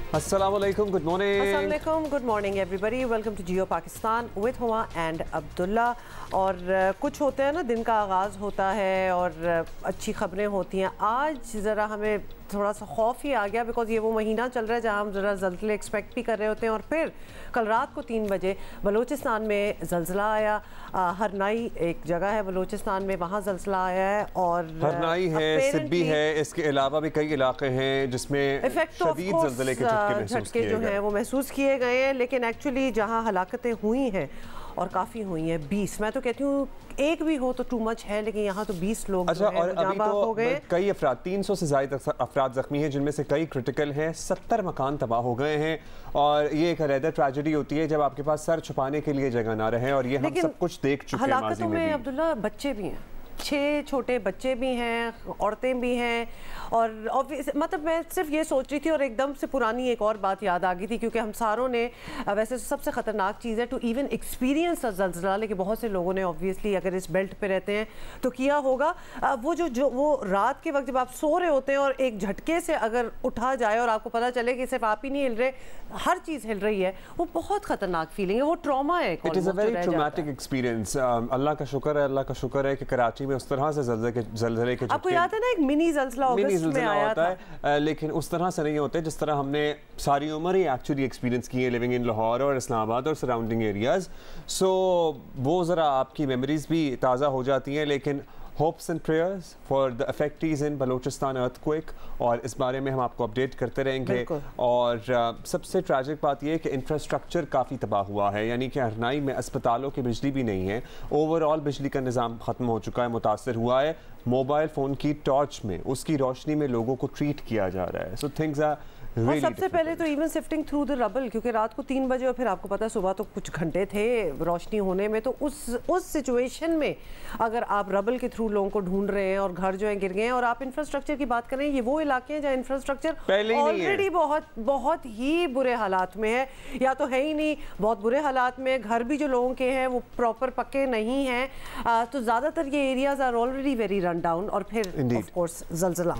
अस्सलाम वालेकुम, good morning. अस्सलाम वालेकुम, good morning everybody. Welcome to Geo Pakistan with Huma and Abdullah. और कुछ होते हैं ना, दिन का आगाज़ होता है और अच्छी ख़बरें होती हैं। आज ज़रा हमें थोड़ा सा खौफ ही आ गया बिकॉज ये वो महीना चल रहा है जहाँ हम ज़रा ज़ल्ज़ले एक्सपेक्ट भी कर रहे होते हैं। और फिर कल रात को 3 बजे बलूचिस्तान में ज़ल्ज़ला आया। हरनाई एक जगह है बलूचिस्तान में, वहाँ ज़ल्ज़ला आया है। और हरनाई है, सिब्बी है, इसके अलावा भी कई इलाके हैं जिसमें शदीद ज़ल्ज़ले के झटके जो हैं वो महसूस किए गए हैं। लेकिन एक्चुअली जहाँ हलाकतें हुई हैं और काफ़ी हुई हैं 20, मैं तो कहती हूँ एक भी हो तो टू मच है, लेकिन यहाँ तो 20 लोग अच्छा, और अभी तो हो गए। कई अफराद 300 से ज़्यादा अफराद ज़ख्मी हैं, जिनमें से कई क्रिटिकल हैं। 70 मकान तबाह हो गए हैं। और ये एक अलग ट्रेजेडी होती है जब आपके पास सर छुपाने के लिए जगह ना रहे, और ये हम सब कुछ देख चुके हैं माज़ी में। अब्दुल्ला बच्चे भी हैं, 6 छोटे बच्चे भी हैं, औरतें भी हैं। और मतलब मैं सिर्फ ये सोच रही थी और एकदम से पुरानी एक और बात याद आ गई थी, क्योंकि हम सारों ने, वैसे सबसे ख़तरनाक चीज़ है टू इवन एक्सपीरियंस ज़ल्ज़ला, लेकिन बहुत से लोगों ने ऑब्वियसली अगर इस बेल्ट पे रहते हैं तो किया होगा। वो रात के वक्त जब आप सो रहे होते हैं और एक झटके से अगर उठा जाए और आपको पता चले कि सिर्फ आप ही नहीं हिल रहे, हर चीज़ हिल रही है, वो बहुत ख़तरनाक फीलिंग है, वो ट्रॉमा है। It is a very traumatic experience. Allah का शुक्र है कि कराची में उस तरह से ज़ल्ज़ले के आपको याद है ना, एक मिनी ज़ल्ज़ला में आया होता है, लेकिन उस तरह से नहीं होते जिस तरह हमने सारी उम्र ही एक्चुअली एक्सपीरियंस की है लिविंग इन लाहौर और इस्लामाबाद और सराउंडिंग एरियाज। सो वो ज़रा आपकी मेमोरीज भी ताज़ा हो जाती हैं। लेकिन hopes and prayers for the affectees in Balochistan earthquake, और इस बारे में हम आपको अपडेट करते रहेंगे। और सबसे ट्रैजिक बात यह है कि इंफ्रास्ट्रक्चर काफ़ी तबाह हुआ है, यानी कि हरनाई में अस्पतालों की बिजली भी नहीं है। ओवरऑल बिजली का निज़ाम ख़त्म हो चुका है, मुतासर हुआ है। मोबाइल फ़ोन की टॉर्च में, उसकी रोशनी में लोगों को ट्रीट किया जा रहा है। सो थिंग्स आर और सबसे पहले तो even shifting through the rubble, क्योंकि रात को 3 बजे और फिर आपको पता है सुबह तो कुछ घंटे थे रोशनी होने में। तो उस सिचुएशन में अगर आप रबल के थ्रू लोगों को ढूंढ रहे हैं और घर जो है गिर गए हैं, और आप इंफ्रास्ट्रक्चर की बात करें, ये वो इलाके हैं जहाँ इंफ्रास्ट्रक्चर ऑलरेडी बहुत ही बुरे हालात में है, या तो है ही नहीं, बहुत बुरे हालात में। घर भी जो लोगों के हैं वो प्रॉपर पक्के नहीं हैं। तो ज़्यादातर ये areas are already very run down. और फिर ऑफ कोर्स ज़ल्ज़ला।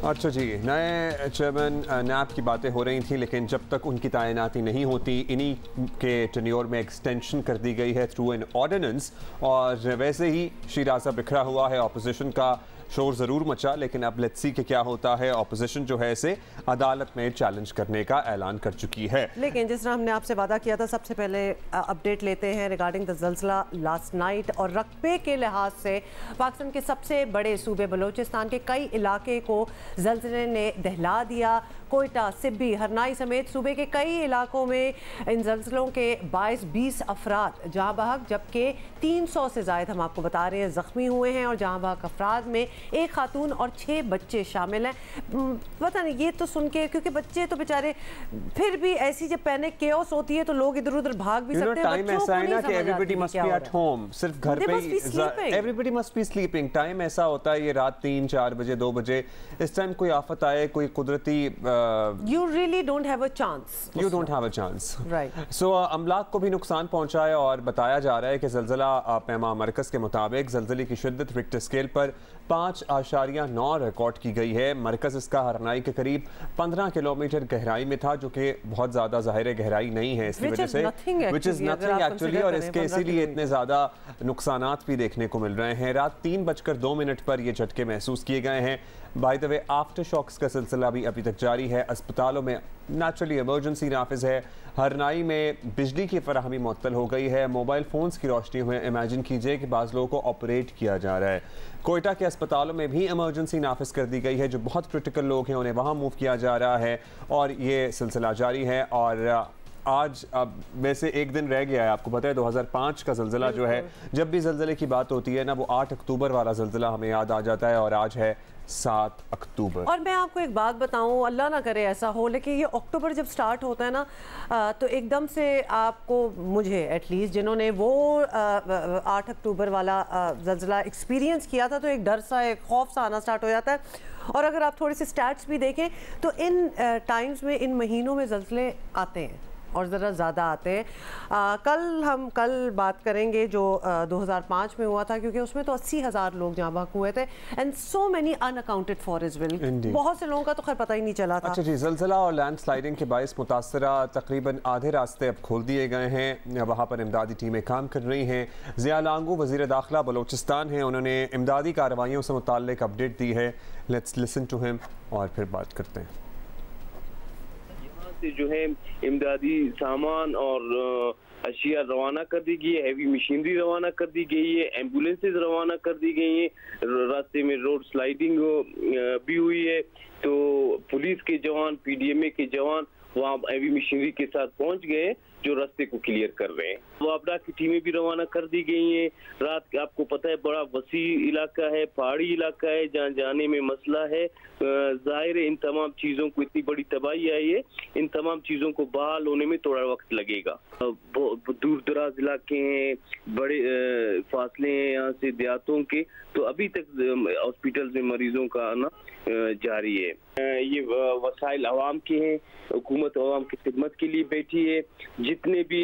अच्छा जी, नए चेयरमैन नैब की बातें हो रही थी, लेकिन जब तक उनकी तैनाती नहीं होती, इन्हीं के टेन्योर में एक्सटेंशन कर दी गई है थ्रू एन ऑर्डिनेंस। और वैसे ही शिराजा बिखरा हुआ है, ऑपोजिशन का शोर ज़रूर मचा, लेकिन अब लेट्स सी कि क्या होता है। ऑपोजिशन जो है इसे अदालत में चैलेंज करने का ऐलान कर चुकी है। लेकिन जिस तरह हमने आपसे वादा किया था, सबसे पहले अपडेट लेते हैं रिगार्डिंग द ज़ल्ज़ला लास्ट नाइट। और रकबे के लिहाज से पाकिस्तान के सबसे बड़े सूबे बलूचिस्तान के कई इलाके को ज़ल्ज़ले ने दहला दिया। कोयटा, सिब्बी, हरनाई समेत सूबे के कई इलाकों में इन ज़ल्ज़लों के 20 अफराद जहाँ बहक, जबकि 300 से ज़ायद हम आपको बता रहे हैं ज़ख्मी हुए हैं। और जहाँ बहक अफराद में एक खातून और 6 बच्चे शामिल हैं। पता नहीं, ये तो सुन के, क्योंकि बच्चे तो बेचारे, फिर भी ऐसी जब पैनिक केओस होती है तो लोग इधर उधर भाग भी सकते हैं। टाइम ऐसा है ना कि everybody must be at home, सिर्फ घर पे ही everybody must be sleeping. Time ऐसा होता है ये रात 3-4 बजे 2 बजे, इस टाइम कोई आफत आए, कोई कुदरती you really don't have a chance. You don't have a chance. Right. So अमलाक को भी नुकसान पहुंचा है, और बताया जा रहा है कि ज़ल्ज़ला पैमा मरकज़ के मुताबिक ज़ल्ज़ले की शिद्दत रिक्टर स्केल पर 5.9 रिकॉर्ड की गई है। मरकज़ इसका हरनाई के करीब 15 किलोमीटर गहराई में था, जो कि बहुत ज़्यादा ज़ाहिर गहराई नहीं है इसकी वजह से, विच इज़ नथिंग एक्चुअली। और इसके इसीलिए इतने ज़्यादा नुकसानात भी देखने को मिल रहे हैं। रात 3:02 पर ये झटके महसूस किए गए हैं। By the way, aftershocks का सिलसिला भी अभी तक जारी है। अस्पतालों में नेचुरली इमरजेंसी नाफिज है। हरनाई में बिजली की फराहमी मुअत्तल हो गई है। मोबाइल फ़ोन्स की रोशनी में इमेजिन कीजिए कि बाज़ लोगों को ऑपरेट किया जा रहा है। कोयटा के अस्पतालों में भी इमरजेंसी नाफिज कर दी गई है। जो बहुत क्रिटिकल लोग हैं उन्हें वहाँ मूव किया जा रहा है, और ये सिलसिला जारी है। और आज अब वैसे एक दिन रह गया है, आपको पता है 2005 का ज़ल्ज़ला जो है, जब भी ज़ल्ज़ले की बात होती है ना, वो 8 अक्टूबर वाला ज़ल्ज़ला हमें याद आ जाता है, और आज है 7 अक्टूबर। और मैं आपको एक बात बताऊं, अल्लाह ना करे ऐसा हो, लेकिन ये अक्टूबर जब स्टार्ट होता है ना, तो एकदम से आपको, मुझे एटलीस्ट जिन्होंने वो 8 अक्टूबर वाला ज़ल्ज़ला एक्सपीरियंस किया था, तो एक डर सा, एक खौफ सा आना स्टार्ट हो जाता है। और अगर आप थोड़े से स्टैट्स भी देखें तो इन टाइम्स में, इन महीनों में ज़ल्ज़ले आते हैं। और ज़रा ज़्यादा आते हैं। कल बात करेंगे जो 2005 में हुआ था, क्योंकि उसमें तो 80,000 लोग जहाँ बहक हुए थे and so many unaccounted for as well. बहुत से लोगों का तो खैर पता ही नहीं चला था। अच्छा जी, ज़लज़ला और लैंडस्लाइडिंग के बायस मुतासरा तकरीबन आधे रास्ते अब खोल दिए गए हैं। वहाँ पर इमदादी टीमें काम कर रही हैं। ज़िया लांगू वज़ीर दाखिला बलोचिस्तान हैं, उन्होंने इमदादी कार्रवाइयों से मुताल्लिक अपडेट दी है। लेट्स लिसन टू हिम और फिर बात करते हैं। से जो है इमदादी सामान और अशिया रवाना कर दी गई है, हैवी मशीनरी रवाना कर दी गई है, एम्बुलेंसेज रवाना कर दी गई हैं, रास्ते में रोड स्लाइडिंग भी हुई है। तो पुलिस के जवान, पीडीएमए के जवान वहाँ हैवी मशीनरी के साथ पहुंच गए जो रास्ते को क्लियर कर रहे हैं। वापडा की टीमें भी रवाना कर दी गई हैं। रात आपको पता है बड़ा वसी इलाका है, पहाड़ी इलाका है, जहाँ जाने में मसला है। जाहिर है इन तमाम चीज़ों को, इतनी बड़ी तबाही आई है, इन तमाम चीज़ों को बहाल होने में थोड़ा वक्त लगेगा। दूर दराज इलाके हैं, बड़े फासले हैं यहाँ से देहातों के, तो अभी तक हॉस्पिटल में मरीजों का आना जारी है। ये वसाइल अवाम के हैं, हुकूमत अवाम की खिदमत के लिए बैठी है। जितने भी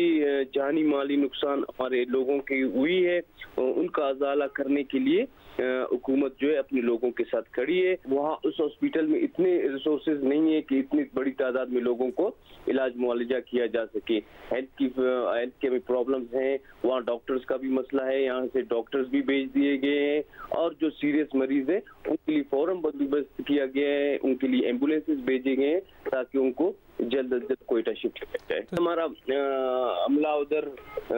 जानी माली नुकसान हमारे लोगों की हुई है उनका अजाला करने के लिए हुकूमत जो है अपने लोगों के साथ खड़ी है। वहाँ उस हॉस्पिटल में इतने रिसोर्सेज नहीं है कि इतनी बड़ी तादाद में लोगों को इलाज मुआलजा किया जा सके। हेल्थ के में प्रॉब्लम्स हैं, वहाँ डॉक्टर्स का भी मसला है, यहाँ से डॉक्टर्स भी भेज दिए गए हैं और जो सीरियस मरीज हैं उनके लिए फौरन बंदोबस्त किया गया है, उनके लिए एम्बुलेंसेज भेजे गए हैं ताकि उनको जल्द अज जल्द कोयटा शिफ्ट किया जाए। हमारा अमला उधर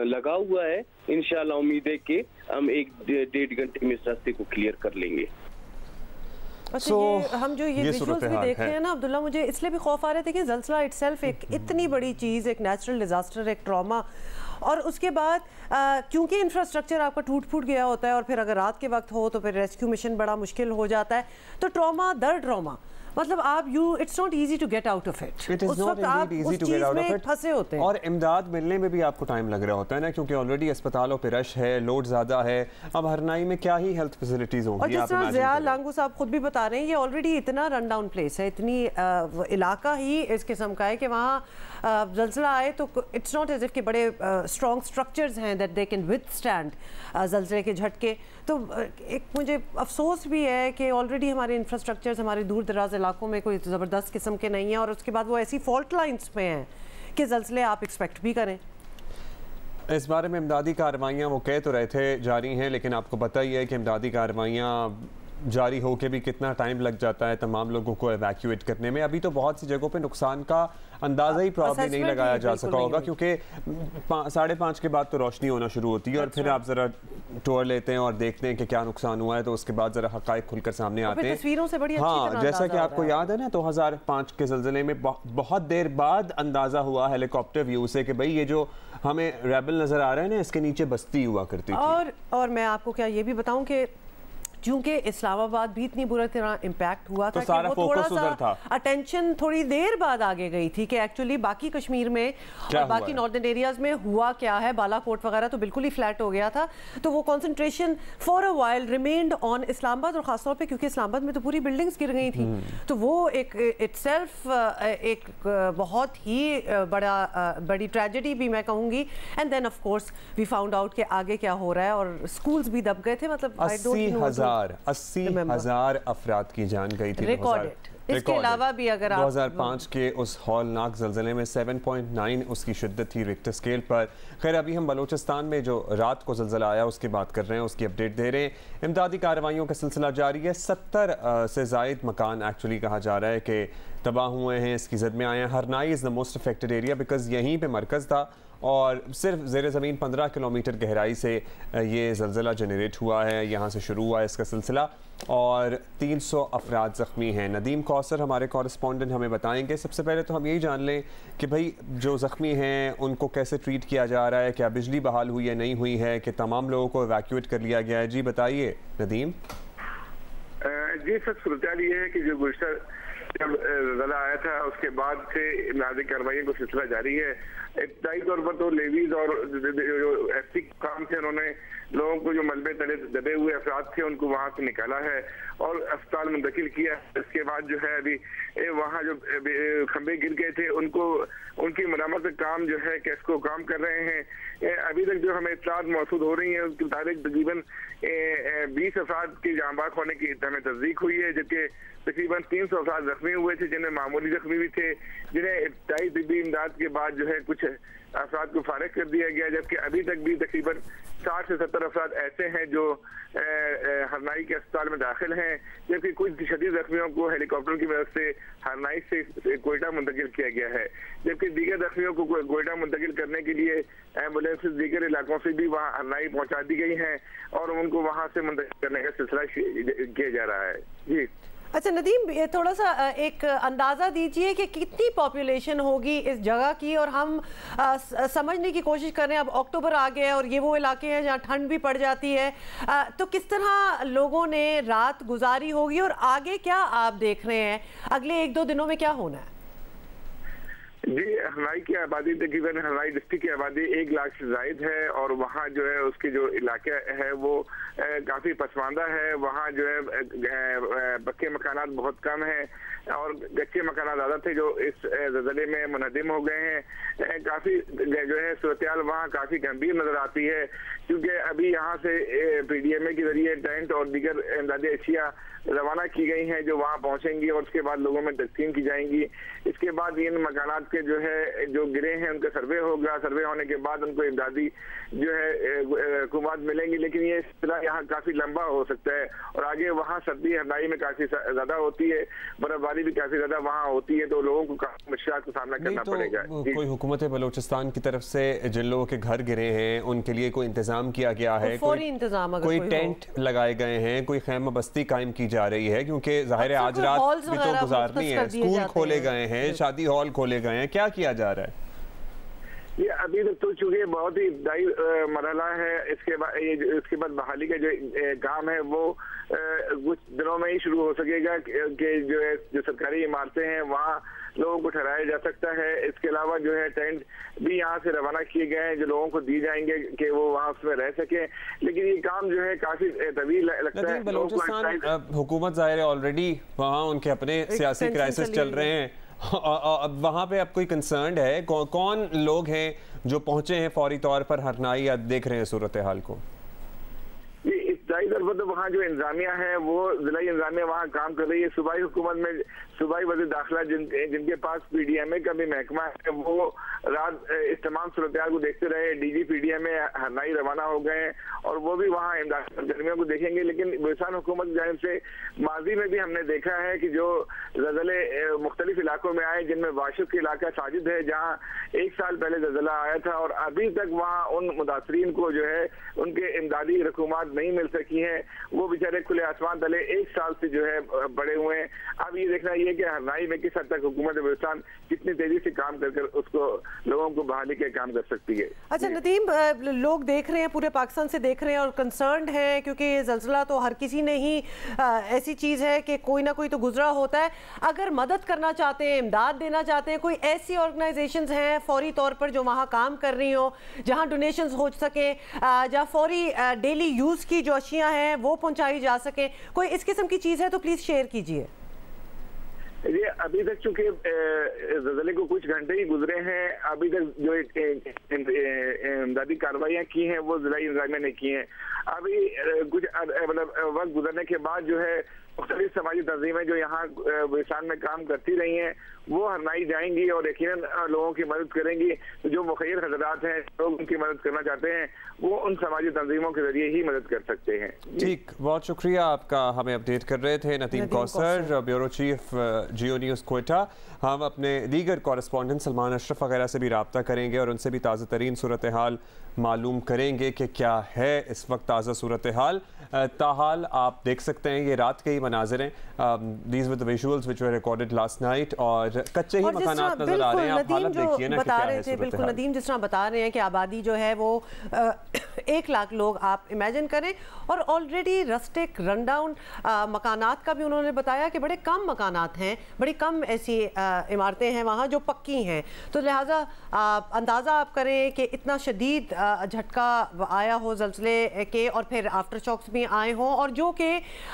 लगा हुआ है, इंशाल्लाह उम्मीद है कि हम 1-1.5 घंटे में इस रास्ते को क्लियर कर लेंगे। अच्छा, हम जो ये विजुअल्स भी देख रहे हैं ना अब्दुल्ला, मुझे इसलिए भी खौफ आ रहा था कि ज़लज़ला इटसेल्फ एक इतनी बड़ी चीज़, एक नेचुरल डिज़ास्टर, एक ट्रॉमा, और उसके बाद क्योंकि इंफ्रास्ट्रक्चर आपका टूट फूट गया होता है और फिर अगर रात के वक्त हो तो फिर रेस्क्यू मिशन बड़ा मुश्किल हो जाता है। तो ट्रॉमा दर ट्रॉमा, मतलब आप it's not easy to get out of it. It is not easy to get out of it, फंसे होते हैं। और इमदाद मिलने में भी आपको टाइम लग रहा होता है ना, क्योंकि ऑलरेडी अस्पतालों पे रश है, लोड ज्यादा है। अब हरनाई में क्या ही हेल्थ फैसिलिटीज होंगी। और जिस तरह ज़िया लांगू साहब खुद भी बता रहे हैं, ये ऑलरेडी इतना रन डाउन प्लेस है, इतनी इलाका ही इस किस्म का है कि वहाँ ज़लज़ला आए तो इट्स नॉट एज इफ कि बड़े स्ट्रॉन्ग स्ट्रक्चर्स हैं दैट दे कैन विथस्टैंड ज़लज़ले के झटके। तो एक मुझे अफसोस भी है कि ऑलरेडी हमारे इंफ्रास्ट्रक्चर्स हमारे दूर दराज इलाकों में कोई ज़बरदस्त किस्म के नहीं हैं, और उसके बाद वो ऐसी फॉल्ट लाइन्स में हैं कि ज़लज़ले आप एक्सपेक्ट भी करें। इस बारे में इमदादी कार्रवाइयाँ वो कह तो रहे थे जारी हैं, लेकिन आपको पता ही है कि इमदादी कार्रवाइयाँ जारी हो के भी कितना टाइम लग जाता है तमाम लोगों को एवैक्यूएट करने में। अभी तो बहुत सी जगहों पे नुकसान का अंदाज़ा ही प्रॉब्लम नहीं लगाया जा सका होगा, क्योंकि 5:30 के बाद तो रोशनी होना शुरू होती है और फिर आप ज़रा टूर लेते हैं और देखते हैं कि क्या नुकसान हुआ है, तो उसके बाद ज़रा हक़ाइक़ खुलकर सामने आते हैं। तस्वीरों से बड़ी हाँ, जैसा कि आपको याद है ना 2005 के ज़लज़ले में बहुत देर बाद अंदाज़ा हुआ हेलीकॉप्टर व्यू से कि भाई ये जो हमें रेबल नज़र आ रहा है ना, इसके नीचे बस्ती हुआ करती थी। और मैं आपको क्या ये भी बताऊं कि चूंकि इस्लामाबाद भी इतनी बुरी तरह इम्पैक्ट हुआ था कि वो थोड़ा सा अटेंशन थोड़ी देर बाद आगे गई थी कि एक्चुअली बाकी कश्मीर में और बाकी नॉर्दर्न एरियाज में हुआ क्या है। बालाकोट वगैरह तो बिल्कुल ही फ्लैट हो गया था, तो वो concentration for a while remained on Islamabad, और खासतौर पे क्योंकि इस्लामाबाद में तो पूरी बिल्डिंग्स गिर गई थी। तो वो एक इटसेल्फ एक बहुत ही बड़ी ट्रेजेडी भी मैं कहूँगी। And then of course we found out कि आगे क्या हो रहा है, और स्कूल्स भी दब गए थे। मतलब 80,000 अफराद की जान गई थी। इसके अलावा भी अगर 2005 के उस हौलनाक ज़लज़ले में 7.9 उसकी शिद्दत थी रिक्टर स्केल पर। खैर, अभी हम बलूचिस्तान में जो रात को ज़लज़ला आया उसकी बात कर रहे हैं, उसकी अपडेट दे रहे हैं। इमदादी कार्रवाइयों का सिलसिला जारी है। 70 से ज़ायद मकान एक्चुअली कहा जा रहा है कि तबाह हुए हैं, इसकी जद में आए हैं। Harnai is the most affected area because यहीं पर मरकज़ था और सिर्फ ज़ेर ज़मीन 15 किलोमीटर गहराई से ये ज़लज़ला जनरेट हुआ है। यहाँ से शुरू हुआ है इसका सिलसिला और 300 अफराद ज़ख्मी हैं। नदीम कौसर हमारे कॉरेस्पॉन्डेंट हमें बताएंगे। सबसे पहले तो हम यही जान लें कि भाई जो ज़ख्मी हैं उनको कैसे ट्रीट किया जा रहा है, क्या बिजली बहाल हुई है नहीं हुई है, कि तमाम लोगों को एवैक्यूएट कर लिया गया है। जी बताइए नदीम। जी सर, सूरत ये है कि जो गुज़श्ता जब ज़लज़ला आया था उसके बाद से इमदादी कार्रवाई का सिलसिला जारी है। इब्तदाई तौर पर तो लेवीज और जो एसटी काम थे उन्होंने लोगों को जो मलबे तले दबे हुए अफराद थे उनको वहां से निकाला है और अस्पताल मुंतकिल किया। इसके बाद जो है अभी वहाँ जो खंबे गिर गए थे उनको उनकी मरम्मत का काम जो है कैस्को काम कर रहे हैं। अभी तक जो हमें इत्तलात मौसूल हो रही है उसके मुताबिक तकरीबन 20 अफराद के जांबाक होने की हमें तस्दीक हुई है, जबकि तकरीबन 300 अफराद जख्मी हुए थे, जिन्हें मामूली जख्मी भी थे, जिन्हें इब्तदाई तिब्बी इमदाद के बाद जो है कुछ अफराद को फारिग कर दिया गया, जबकि अभी तक भी तकरीबन 60 से 70 अफराद ऐसे हैं जो हरनाई के अस्पताल में दाखिल हैं, जबकि कुछ शदीद जख्मियों को हेलीकॉप्टर की मदद से हरनाई से कोयटा मुंतकिल किया गया है, जबकि दीगर जख्मियों को कोयटा मुंतकिल करने के लिए एम्बुलेंस दीगर इलाकों से भी वहाँ हरनाई पहुँचा दी गई हैं और उनको वहाँ से मुंतकिल करने का सिलसिला किया जा रहा है। जी अच्छा नदीम, थोड़ा सा एक अंदाज़ा दीजिए कि कितनी पॉपुलेशन होगी इस जगह की, और हम समझने की कोशिश कर रहे हैं अब अक्टूबर आ गया है और ये वो इलाके हैं जहाँ ठंड भी पड़ जाती है, तो किस तरह लोगों ने रात गुजारी होगी और आगे क्या आप देख रहे हैं अगले 1-2 दिनों में क्या होना है? जी, हरनाई की आबादी तकरीबन हरनाई डिस्ट्रिक्ट की आबादी 1 लाख से जायद है और वहाँ जो है उसके जो इलाके है वो काफ़ी पसमानदा है। वहाँ जो है पक्के मकानात बहुत कम हैं और कच्चे मकानात ज़्यादा थे जो इस ज़लज़ले में मुनहदिम हो गए हैं। काफ़ी जो है सूरत-ए-हाल वहाँ काफ़ी गंभीर नज़र आती है, क्योंकि अभी यहाँ से PDMA के जरिए टेंट और दीगर इमदादी अशिया रवाना की गई हैं जो वहाँ पहुँचेंगी और उसके बाद लोगों में तकसीम की जाएंगी। इसके बाद इन मकानात के जो है जो गिरे हैं उनका सर्वे होगा, सर्वे होने के बाद उनको इमदादी जो है हुकूमत मिलेंगी, लेकिन ये सिलसिला यहाँ काफ़ी लंबा हो सकता है और आगे वहाँ सर्दी हरनाई में काफ़ी ज़्यादा होती है, बर्फबारी भी काफ़ी ज़्यादा वहाँ होती है, तो लोगों को काफ़ी मुश्किल का सामना करना पड़ेगा। कोई हुकूमत बलूचिस्तान की तरफ से जिन लोगों के घर गिरे हैं उनके लिए कोई इंतजाम किया गया है? फौरी इंतजाम, कोई टेंट लगाए गए हैं, कोई खैमा बस्ती कायम की जा रही है? क्योंकि जाहिर है आज रात भी तो गुजारनी है, स्कूल खोले गए हैं, शादी हॉल खोले गए हैं, क्या किया जा रहा है? ये अभी तक तो चूंकि बहुत ही इब्तदाई मरहला है, इसके बाद बहाली का जो काम है वो कुछ दिनों में ही शुरू हो सकेगा कि जो सरकारी इमारतें हैं वहाँ लोगों को ठहराया जा सकता है। इसके अलावा जो है टेंट भी यहाँ से रवाना किए गए हैं जो लोगों को दिए जाएंगे कि वो वहाँ उसमें रह सके, लेकिन ये काम जो है काफी तवील लगता है। बलूचिस्तान हुकूमत जाहिर है ऑलरेडी वहाँ उनके अपने सियासी क्राइसिस चल रहे हैं, अब वहाँ पे अब कोई कंसर्न है? कौन लोग हैं जो पहुंचे हैं फौरी तौर पर हरनाई या देख रहे हैं सूरत हाल को? तो वहाँ जो इंतजामिया है वो जिला इंतजामिया वहाँ काम कर रही है। सूबाई हुकूमत में सूबाई वज़ीर दाखिला जिनके पास PDMA का भी महकमा है वो रात इस तमाम सूरत को देखते रहे। DG PDMA हरनाई रवाना हो गए हैं और वो भी वहाँ इमदादी सरगर्मियों को देखेंगे। लेकिन बलूचिस्तान हुकूमत की जानिब से माजी में भी हमने देखा है कि जो ज़लज़ले मुख्तलिफ इलाकों में आए, जिनमें वाशिक के इलाका साजिद है जहाँ 1 साल पहले ज़लज़ला आया था और अभी तक वहाँ उन मुतासरीन को जो है उनके इमदादी रकूमात नहीं मिल सकी हैं, वो बेचारे खुले आसमान तले 1 साल से जो है बड़े हुए हैं। अब ये देखना ये कि हरनाई में किस हद तक हुकूमत बलूचिस्तान कितनी तेजी से काम कर उसको लोगों को बहाली के काम कर सकती है। अच्छा नदीम, लोग देख रहे हैं, पूरे पाकिस्तान से देख रहे हैं और कंसर्न है, क्योंकि ये ज़लज़ला तो हर किसी ने ही ऐसी चीज़ है कि कोई ना कोई तो गुजरा होता है। अगर मदद करना चाहते हैं, इमदाद देना चाहते हैं, कोई ऐसी ऑर्गेनाइजेशंस हैं फौरी तौर पर जो वहाँ काम कर रही हो, जहाँ डोनेशंस हो सके, जहाँ फौरी डेली यूज़ की जो अशियाँ हैं वो पहुँचाई जा सके, कोई इस किस्म की चीज़ है तो प्लीज़ शेयर कीजिए। ये अभी तक चूंकि ज़लज़ले को कुछ घंटे ही गुजरे हैं, अभी तक जो इमदादी कार्रवाइयाँ की हैं वो जिला इंतजामिया ने की हैं। अभी कुछ मतलब वक्त गुजरने के बाद जो है मुख्तलिफ समाजी तंजीमें जो यहाँ बलूचिस्तान में काम करती रही हैं वो हरनाई जाएंगी और यकीनन लोगों की मदद करेंगी। तो जो मुखिर हजरात हैं, लोग उनकी मदद करना चाहते हैं, वो उन समाजी तंजीमों के जरिए ही मदद कर सकते हैं। ठीक, बहुत शुक्रिया आपका, हमें अपडेट कर रहे थे नदीम कौसर, ब्यूरो चीफ जियो न्यूज़ क्वेटा। हम अपने दीगर कॉरेस्पॉन्डेंट सलमान अशरफ वगैरह से भी रब्ता करेंगे और उनसे भी ताज़ा तरीन सूरत हाल मालूम करेंगे कि क्या है इस वक्त ताज़ा सूरत हाल। ताहाल आप देख सकते हैं ये रात के ही मनाज़िर हैं, these with the visuals which were recorded last night, और कच्चे ही मकानात नजर आ रहे हैं। आप हालत देखिए ना कि क्या है सूरत-ए-हाल। बिल्कुल नदीम जिस तरह बता रहे हैं कि आबादी जो है वो 1 लाख लोग आप इमेजिन करें, और ऑलरेडी रस्टिक रनडाउन मकानात का भी उन्होंने बताया कि बड़े कम मकानात हैं, बड़ी कम ऐसी इमारतें हैं वहाँ जो पक्की हैं। तो लिहाजा अंदाज़ा आप करें कि इतना शदीद झटका आया हो ज़ल्ज़ले के, और फिर आफ्टर शॉक्स भी आए हों, और जो कि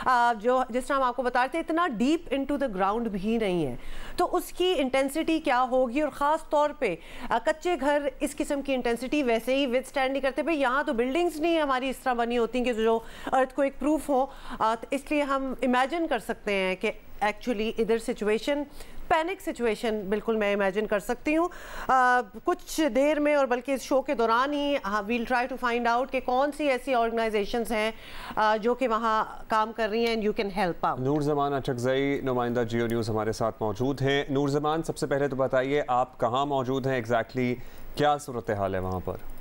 जो जिस तरह हम आपको बता रहे थे इतना डीप इनटू द ग्राउंड भी नहीं है, तो उसकी इंटेंसिटी क्या होगी। और ख़ास तौर पे कच्चे घर इस किस्म की इंटेंसिटी वैसे ही विद स्टैंड नहीं करते। भाई यहाँ तो बिल्डिंग्स नहीं हमारी इस तरह बनी होती कि जो अर्थक्वेक प्रूफ हो, तो इसलिए हम इमेजिन कर सकते हैं कि एक्चुअली इधर सिचुएशन पैनिक सिचुएशन बिल्कुल मैं इमेजिन कर सकती हूँ। कुछ देर में, और बल्कि इस शो के दौरान ही we'll try to find out कि कौन सी ऐसी ऑर्गेनाइजेशंस हैं जो कि वहाँ काम कर रही हैं and you can help out. Noor Zaman Achakzai नुमाइंदा जियो न्यूज़ हमारे साथ मौजूद हैं। नूर जमान, सबसे पहले तो बताइए आप कहाँ मौजूद हैं, एग्जैक्टली क्या सूरत हाल है वहाँ पर?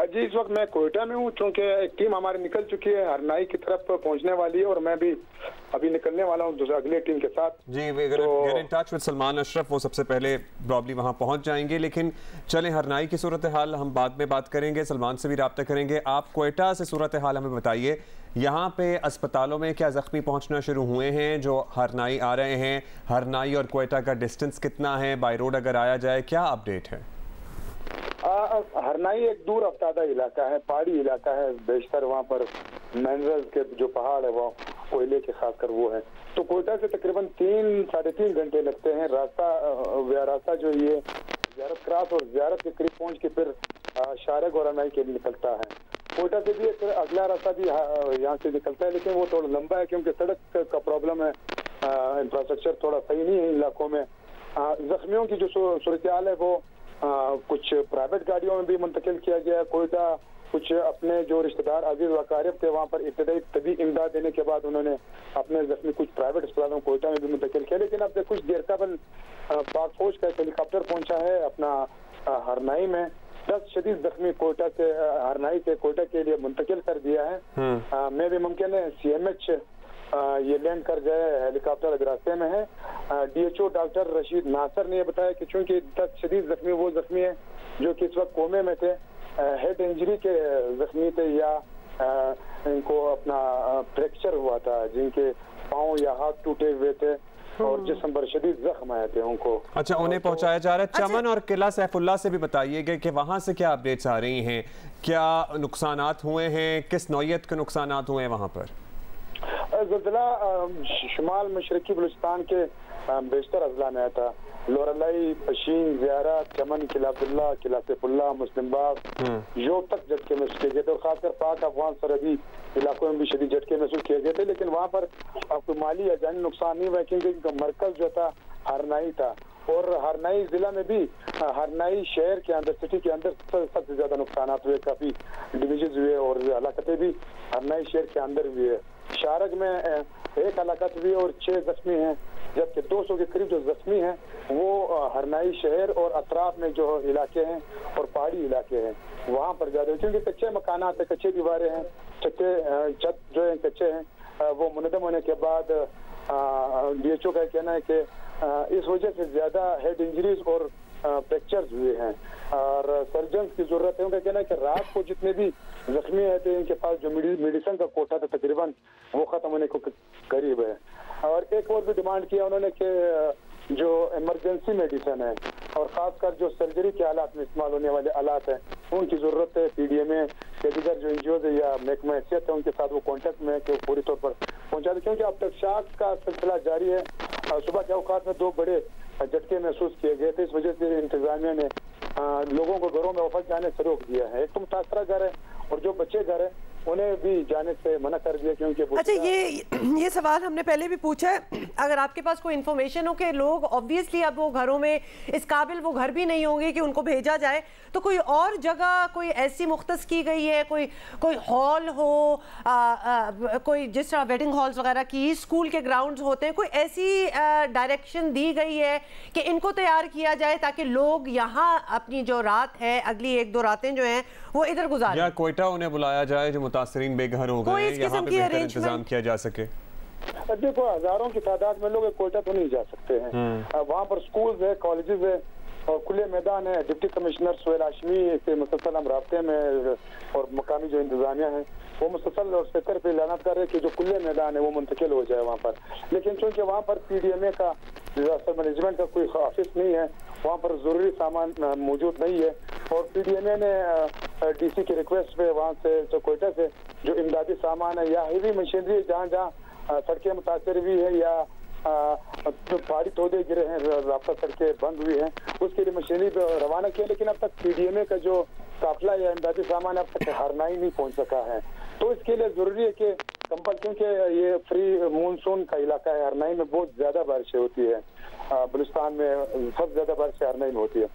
जी इस वक्त मैं कोयटा में हूँ, चूँकि एक टीम हमारी निकल चुकी है, हरनाई की तरफ पहुँचने वाली है, और मैं भी अभी निकलने वाला हूँ दूसरी अगली टीम के साथ। जी get in touch with Salman Ashraf, वो सबसे पहले प्रॉब्ली वहाँ पहुँच जाएंगे। लेकिन चलें, हरनाई की सूरत हाल हम बाद में बात करेंगे, सलमान से भी रब्ता करेंगे। आप कोयटा से सूरत हाल हमें बताइए, यहाँ पे अस्पतालों में क्या ज़ख्मी पहुँचना शुरू हुए हैं जो हरनाई आ रहे हैं? हरनाई और कोयटा का डिस्टेंस कितना है? बाय रोड अगर आया जाए क्या अपडेट है? हरनाई एक दूर अफ्तादा इलाका है, पहाड़ी इलाका है, बेशतर वहाँ पर मिनरल्स के जो पहाड़ है वो कोयले के खासकर वो है। तो कोयटा से तकरीबन 3-3.5 घंटे लगते हैं। रास्ता जो ये ज़ियारत क्रॉस और ज़ियारत के करीब पहुँच के फिर शारग और हरनाई के लिए निकलता है। कोयटा से भी एक अगला रास्ता भी यहाँ से निकलता है, लेकिन वो थोड़ा लंबा है क्योंकि सड़क का प्रॉब्लम है, इंफ्रास्ट्रक्चर थोड़ा सही नहीं है इलाकों में। जख्मियों की जो सूरत हाल है वो कुछ प्राइवेट गाड़ियों में भी मुंतकिल किया गया। कोयटा कुछ अपने जो रिश्तेदार अजीज वकारिब थे वहाँ पर इब्तदाई तबी इमदाद देने के बाद उन्होंने अपने जख्मी कुछ प्राइवेट अस्पतालों कोयटा में भी मुंतकिल किया। लेकिन अब कुछ देर कबल पाक फौज का हेलीकॉप्टर पहुंचा है अपना हरनाई में। 10 शदीद जख्मी कोयटा से हरनाई से कोयटा के लिए मुंतकिल कर दिया है। मैं भी मुमकिन है CMH ये लैंड कर जाए, हेलीकॉप्टर अगर रास्ते में है। DHO डॉक्टर रशीद नासर ने बताया कि चूंकि 10 शदीद जख्मी वो जख्मी है जो कि इस वक्त कोमे में थे, हेड इंजरी के जख्मी थे, या इनको अपना फ्रैक्चर हुआ था, जिनके पाँव या हाथ टूटे हुए थे और जिस्म पर शदीद जख्म आए थे उनको। अच्छा, उन्हें पहुंचाया जा रहा है। चमन और किला सैफुल्ला से भी बताइएगा कि वहां से क्या अपडेट्स आ रही हैं, क्या नुकसानात हुए हैं, किस नौयत के नुकसानात हुए हैं वहां पर? ज़िला शुमाल मशरकी बलूचिस्तान के बेशतर अजला में आया था। लोरलाई, पशीन, ज़ियारत, चमन, किला अब्दुल्ला, किला सैफुल्ला, मुस्लिम बाग, योग तक झटके महसूस किए गए थे, और खासकर पाक अफगान सरहदी इलाकों में भी शदीद झटके महसूस किए गए थे। लेकिन वहाँ पर आपको माली या जानी नुकसान नहीं हुआ क्योंकि मरकज जो था हरनाई था, और हरनाई जिला में भी हरनाई शहर के अंदर, सिटी के अंदर सबसे ज्यादा नुकसान हुए, काफी डिवीजन हुए और हलाकतें भी हरनाई शहर के अंदर हुई है। शारग में 1 हलाकत हुई और 6 जख्मी हैं, जबकि 200 के करीब जो जख्मी हैं वो हरनाई शहर और अतराफ में जो इलाके हैं और पहाड़ी इलाके हैं वहाँ पर ज्यादा, क्योंकि कच्चे मकानात है, कच्चे दीवारें हैं, छत जो है कच्चे हैं। वो मुनदम होने के बाद DHO का कहना है कि इस वजह से ज्यादा हेड इंजरीज और फ्रैक्चर्स हुए हैं और सर्जन की जरूरत है। उनका कहना है कि रात को जितने भी जख्मी है थे इनके पास जो मेडिसिन का कोटा था तकरीबन वो खत्म होने को करीब है। और एक और भी डिमांड किया उन्होंने कि जो इमरजेंसी मेडिसिन है और खासकर जो सर्जरी के हालात में इस्तेमाल होने वाले आलात हैं उनकी जरूरत है। PDMA के दीगर जो NGOs है या महकमा हैसियत है उनके साथ वो कॉन्टेक्ट में कि पूरी तौर पर पहुँचा दें, क्योंकि अब तक शाख का सिलसिला जारी है। सुबह के औकात में 2 बड़े झटके महसूस किए गए थे, इस वजह से इंतजामिया ने लोगों को घरों में वापस जाने से रोक दिया है। एक तो मुतासरा घर है और जो बच्चे घर है उन्हें भी जाने से मना कर दिया क्योंकि अच्छा ये सवाल हमने पहले भी पूछा है। अगर आपके पास कोई इन्फॉर्मेशन हो कि लोग ऑब्वियसली अब वो घरों में इस काबिल वो घर भी नहीं होंगे कि उनको भेजा जाए, तो कोई और जगह कोई ऐसी मुख्तस की गई है, कोई हॉल हो, कोई जिस तरह वेडिंग हॉल्स वगैरह की, स्कूल के ग्राउंड्स होते हैं, कोई ऐसी डायरेक्शन दी गई है कि इनको तैयार किया जाए ताकि लोग यहाँ अपनी जो रात है अगली 1-2 रातें जो हैं वो इधर गुजारें? या कोयटा उन्हें बुलाया जाए जो मुतासरीन बेघर हो गए, यहाँ पे बेहतर इंतजाम किया जा सके? देखो हजारों की तादाद में लोग कोयटा तो नहीं जा सकते हैं। वहाँ पर स्कूल है, कॉलेजेस है और खुले मैदान है। डिप्टी कमिश्नर सुहेल हाशमी से मुसलसल हम राब्ते में और मकामी जो इंतजामिया है वो मुसलसल और सेक्टर पे ऐलानात कर रहे हैं कि जो खुले मैदान है वो मुंतकिल हो जाए वहाँ पर। लेकिन चूंकि वहाँ पर PDMA का डिजास्टर मैनेजमेंट का कोई ऑफिस नहीं है, वहाँ पर जरूरी सामान मौजूद नहीं है और PDMA ने DC की रिक्वेस्ट पे वहाँ से जो कोयटा से जो इमदादी सामान है या हेवी मशीनरी जहाँ जहाँ सड़कें मुतासर हुई है या पहाड़ी तोदे गिरे हैं, रास्ता सड़कें बंद हुई हैं, उसके लिए मशीनरी रवाना किया। लेकिन अब तक PDMA का जो काफिला या इमदादी सामान अब तक हरनाई नहीं पहुंच सका है। तो इसके लिए जरूरी है कि कंपल, क्योंकि ये फ्री मानसून का इलाका है, हरनाई में बहुत ज्यादा बारिशें होती है, बलूचिस्तान में सबसे ज्यादा बारिशें हरनाई में होती है।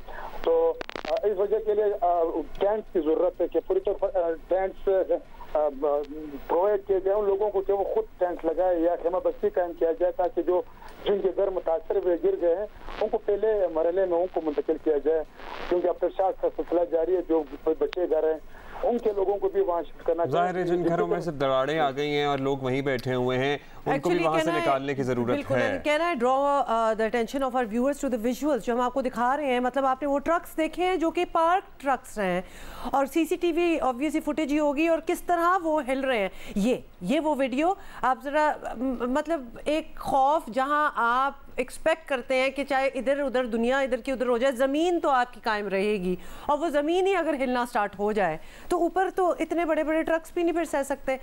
तो इस वजह के लिए टेंट्स की जरूरत है कि पूरी तौर पर टेंट्स प्रोवाइड किए जाए उन लोगों को कि वो खुद टेंट लगाए या खेमा बस्ती कायम किया जाए, ताकि जो जिनके घर मुतासर हुए गिर गए हैं उनको पहले मरहले में उनको मुंतकिल किया जाए, क्योंकि अब तक का सिलसिला जारी है। जो बच्चे घर हैं उनके लोगों को भी वहाँ शिफ्ट करना चाहिए। जाहिर है जिन घरों में से दरारें आ गई हैं और लोग वहीं बैठे हुए हैं उनको भी वहाँ से निकालने की जरूरत है। कहना है draw the attention of our viewers to the visuals जो हम आपको दिखा रहे हैं। मतलब आपने वो ट्रक्स देखे हैं जो कि पार्क ट्रक्स हैं और CCTV ऑब्वियसली फुटेज ही होगी और किस तरह वो हिल रहे हैं। ये वो वीडियो आप जरा मतलब एक खौफ जहां आप एक्सपेक्ट करते हैं कि चाहे इधर उधर दुनिया इधर की उधर हो जाए, ज़मीन तो आपकी कायम रहेगी और वो ज़मीन ही अगर हिलना स्टार्ट हो जाए तो ऊपर तो इतने बड़े बड़े ट्रक्स भी नहीं फिर सह सकते,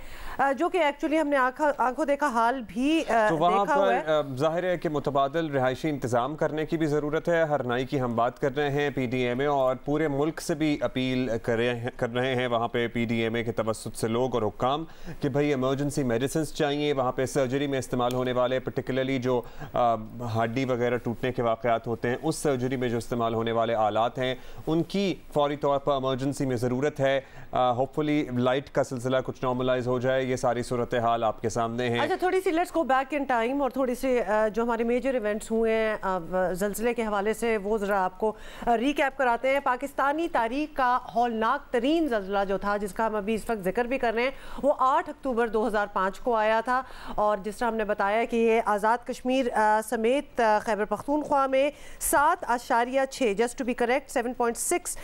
जो कि एक्चुअली हमने आंखों देखा हाल भी तो वहाँ देखा हुआ है। पर जाहिर है कि मुतबादिल रिहायशी इंतज़ाम करने की भी ज़रूरत है। हरनाई की हम बात कर रहे हैं PDMA और पूरे मुल्क से भी अपील कर रहे हैं वहाँ पे PDMA के तवस्सुत से लोग और हुक्काम कि भाई इमरजेंसी मेडिसिन चाहिए। वहाँ पे सर्जरी में इस्तेमाल होने वाले पर्टिकुलरली जो हड्डी वगैरह टूटने के वाक़यात होते हैं, उस सर्जरी में जो इस्तेमाल होने वाले आलात हैं उनकी फौरी तौर पर इमरजेंसी में ज़रूरत है। होपफुली लाइट का सिलसिला कुछ नॉर्मलाइज हो जाए। ये सारी सूरत हाल आपके सामने है। अच्छा, थोड़ी see let's go back in time और थोड़ी सी जो हमारे मेजर इवेंट्स हुए हैं ज़ल्ज़ले के हवाले से वो ज़रा आपको रीकैप कराते हैं। पाकिस्तानी तारीख का हौलनाक तरीन ज़ल्ज़ला जो था जिसका हम अभी इस वक्त जिक्र भी कर रहे हैं वो 8 अक्टूबर 2005 को आया था और जिस तरह हमने बताया कि ये आज़ाद कश्मीर समेत खैबर पख्तूनख्वा में 7.6 जस्ट टू बी करेक्ट 7.6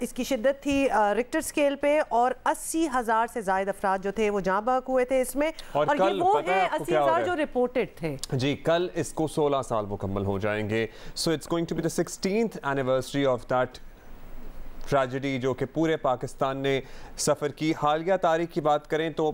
इसकी शिद्दत थी रिक्टर स्केल पे और 80,000 से ज़ायद अफराद जो थे वो जाँ बहक हुए थे इसमें। और ये वो है 80,000 जो रिपोर्टेड थे। जी, कल इसको 16 साल मुकम्मल हो जाएंगे। So it's going to be the 16th anniversary of that tragedy जो कि पूरे पाकिस्तान ने सफ़र की। हालिया तारीख की बात करें तो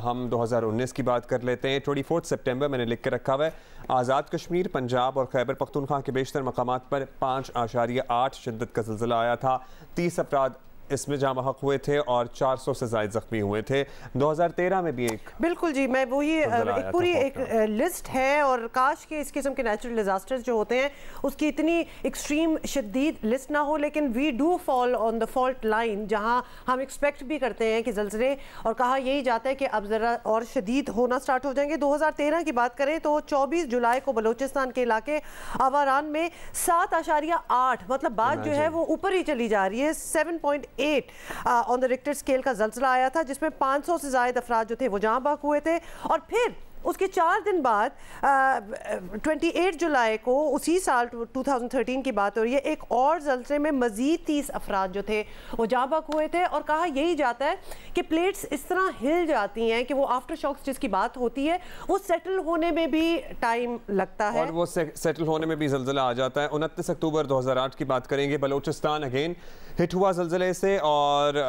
हम 2019 की बात कर लेते हैं। 24 सितंबर मैंने लिख के रखा हुआ है। आज़ाद कश्मीर, पंजाब और खैबर पख्तूनख्वा के बेशतर मकामात पर 5.8 शिद्दत का ज़िलज़ला आया था। 30 अफराद इसमें जाँ बहक हुए थे और 400 से ज़ायद ज़ख्मी हुए थे। 2013 में भी एक बिल्कुल जी, मैं वही एक पूरी एक लिस्ट है और काश के इस किस्म के नेचुरल डिजास्टर्स जो होते हैं उसकी इतनी एक्सट्रीम शदीद लिस्ट ना हो, लेकिन we do fall on the fault line जहां हम एक्सपेक्ट भी करते हैं कि ज़ल्ज़ले और कहा यही जाता है कि अब ज़रा और शदीद होना स्टार्ट हो जाएंगे। 2013 की बात करें तो 24 जुलाई को बलूचिस्तान के इलाके आवारान में 7.8 मतलब बात जो है वो ऊपर ही चली जा रही है। 7.8 ऑन द रिक्टर स्केल का ज़ल्ज़ला आया था जिसमें 500 से ज़ायद अफराद जो थे वो जाँ बहक हुए थे। और फिर उसके 4 दिन बाद 28 जुलाई को उसी साल 2013 की बात हो रही है, एक और ज़ल्ज़ले में मज़ीद 30 अफराद जो थे वो जाँ बहक हुए थे। और कहा यही जाता है कि प्लेट्स इस तरह हिल जाती हैं कि वो आफ्टर शॉक्स जिसकी बात होती है वो सेटल होने में भी टाइम लगता है और वो सेटल होने में भी ज़ल्ज़ला आ जाता है। 29 अक्टूबर 2008 की बात करेंगे। बलूचिस्तान अगेन हिट हुआ ज़ल्ज़ले से और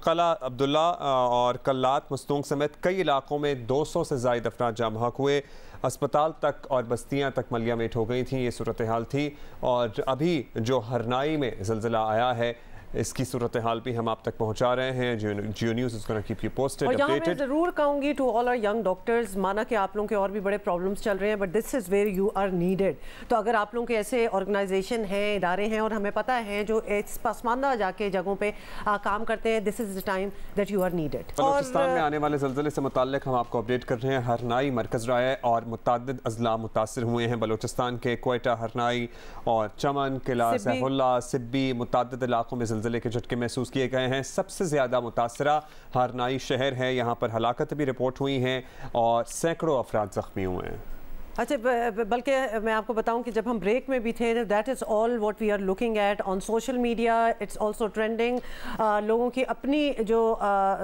कला अब्दुल्ला और कल्लात मस्तूंग समेत कई इलाकों में 200 से ज़ायद अफराद जाँ बहक हुए। अस्पताल तक और बस्तियां तक मलिया मेट हो गई थी। ये सूरत हाल थी। और अभी जो हरनाई में ज़ल्ज़ला आया है इसकी सूरत हाल भी हम आप तक पहुंचा रहे हैं। Geo news is gonna keep you posted updated. और यहाँ मैं ज़रूर कहूँगी to all our young doctors, माना कि आप लोगों के और भी बड़े प्रॉब्लम्स चल रहे हैं but this is where you are needed. तो अगर आप लोगों के ऐसे ऑर्गेनाइजेशन हैं, इदारे हैं और हमें पता है जो इस पसमानदा जाके जगहों पे काम करते हैं, this is the time that you are needed. Balochistan में आने वाले ज़ल्ज़ले से मुताल्लिक हम आपको अपडेट कर रहे हैं। हरनाई मरकज़ रहा है और मुतअद्दिद अज़ला मुतासर हुए हैं। बलूचिस्तान के कोयटा, हरनाई और चमन, किला, सैफुल्ला, सिब्बी मुतअद्दिद इलाकों में ज़लज़ले के झटके महसूस किए गए हैं। सबसे ज़्यादा मुतासरा हरनाई शहर है, यहाँ पर हलाकत भी रिपोर्ट हुई हैं और सैकड़ों अफराद ज़ख्मी हुए हैं। अच्छा, बल्कि मैं आपको बताऊं कि जब हम ब्रेक में भी थे, that is all what we are looking at on social media, it's also trending. लोगों की अपनी जो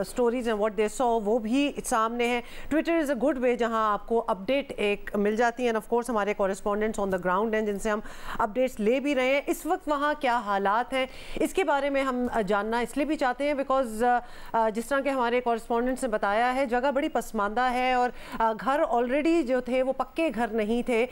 स्टोरीज हैं, व्हाट दे सॉ, वो भी सामने है। Twitter is a good way जहां आपको अपडेट एक मिल जाती है, एंड ऑफ कोर्स हमारे कॉरेस्पॉन्डेंट्स ऑन द ग्राउंड हैं जिनसे हम अपडेट्स ले भी रहे हैं। इस वक्त वहाँ क्या हालात हैं, इसके बारे में हम जानना इसलिए भी चाहते हैं बिकॉज जिस तरह के हमारे कॉरेस्पॉन्डेंट्स ने बताया है, जगह बड़ी पसमानदा है और घर ऑलरेडी जो थे वो पक्के घर नहीं थे।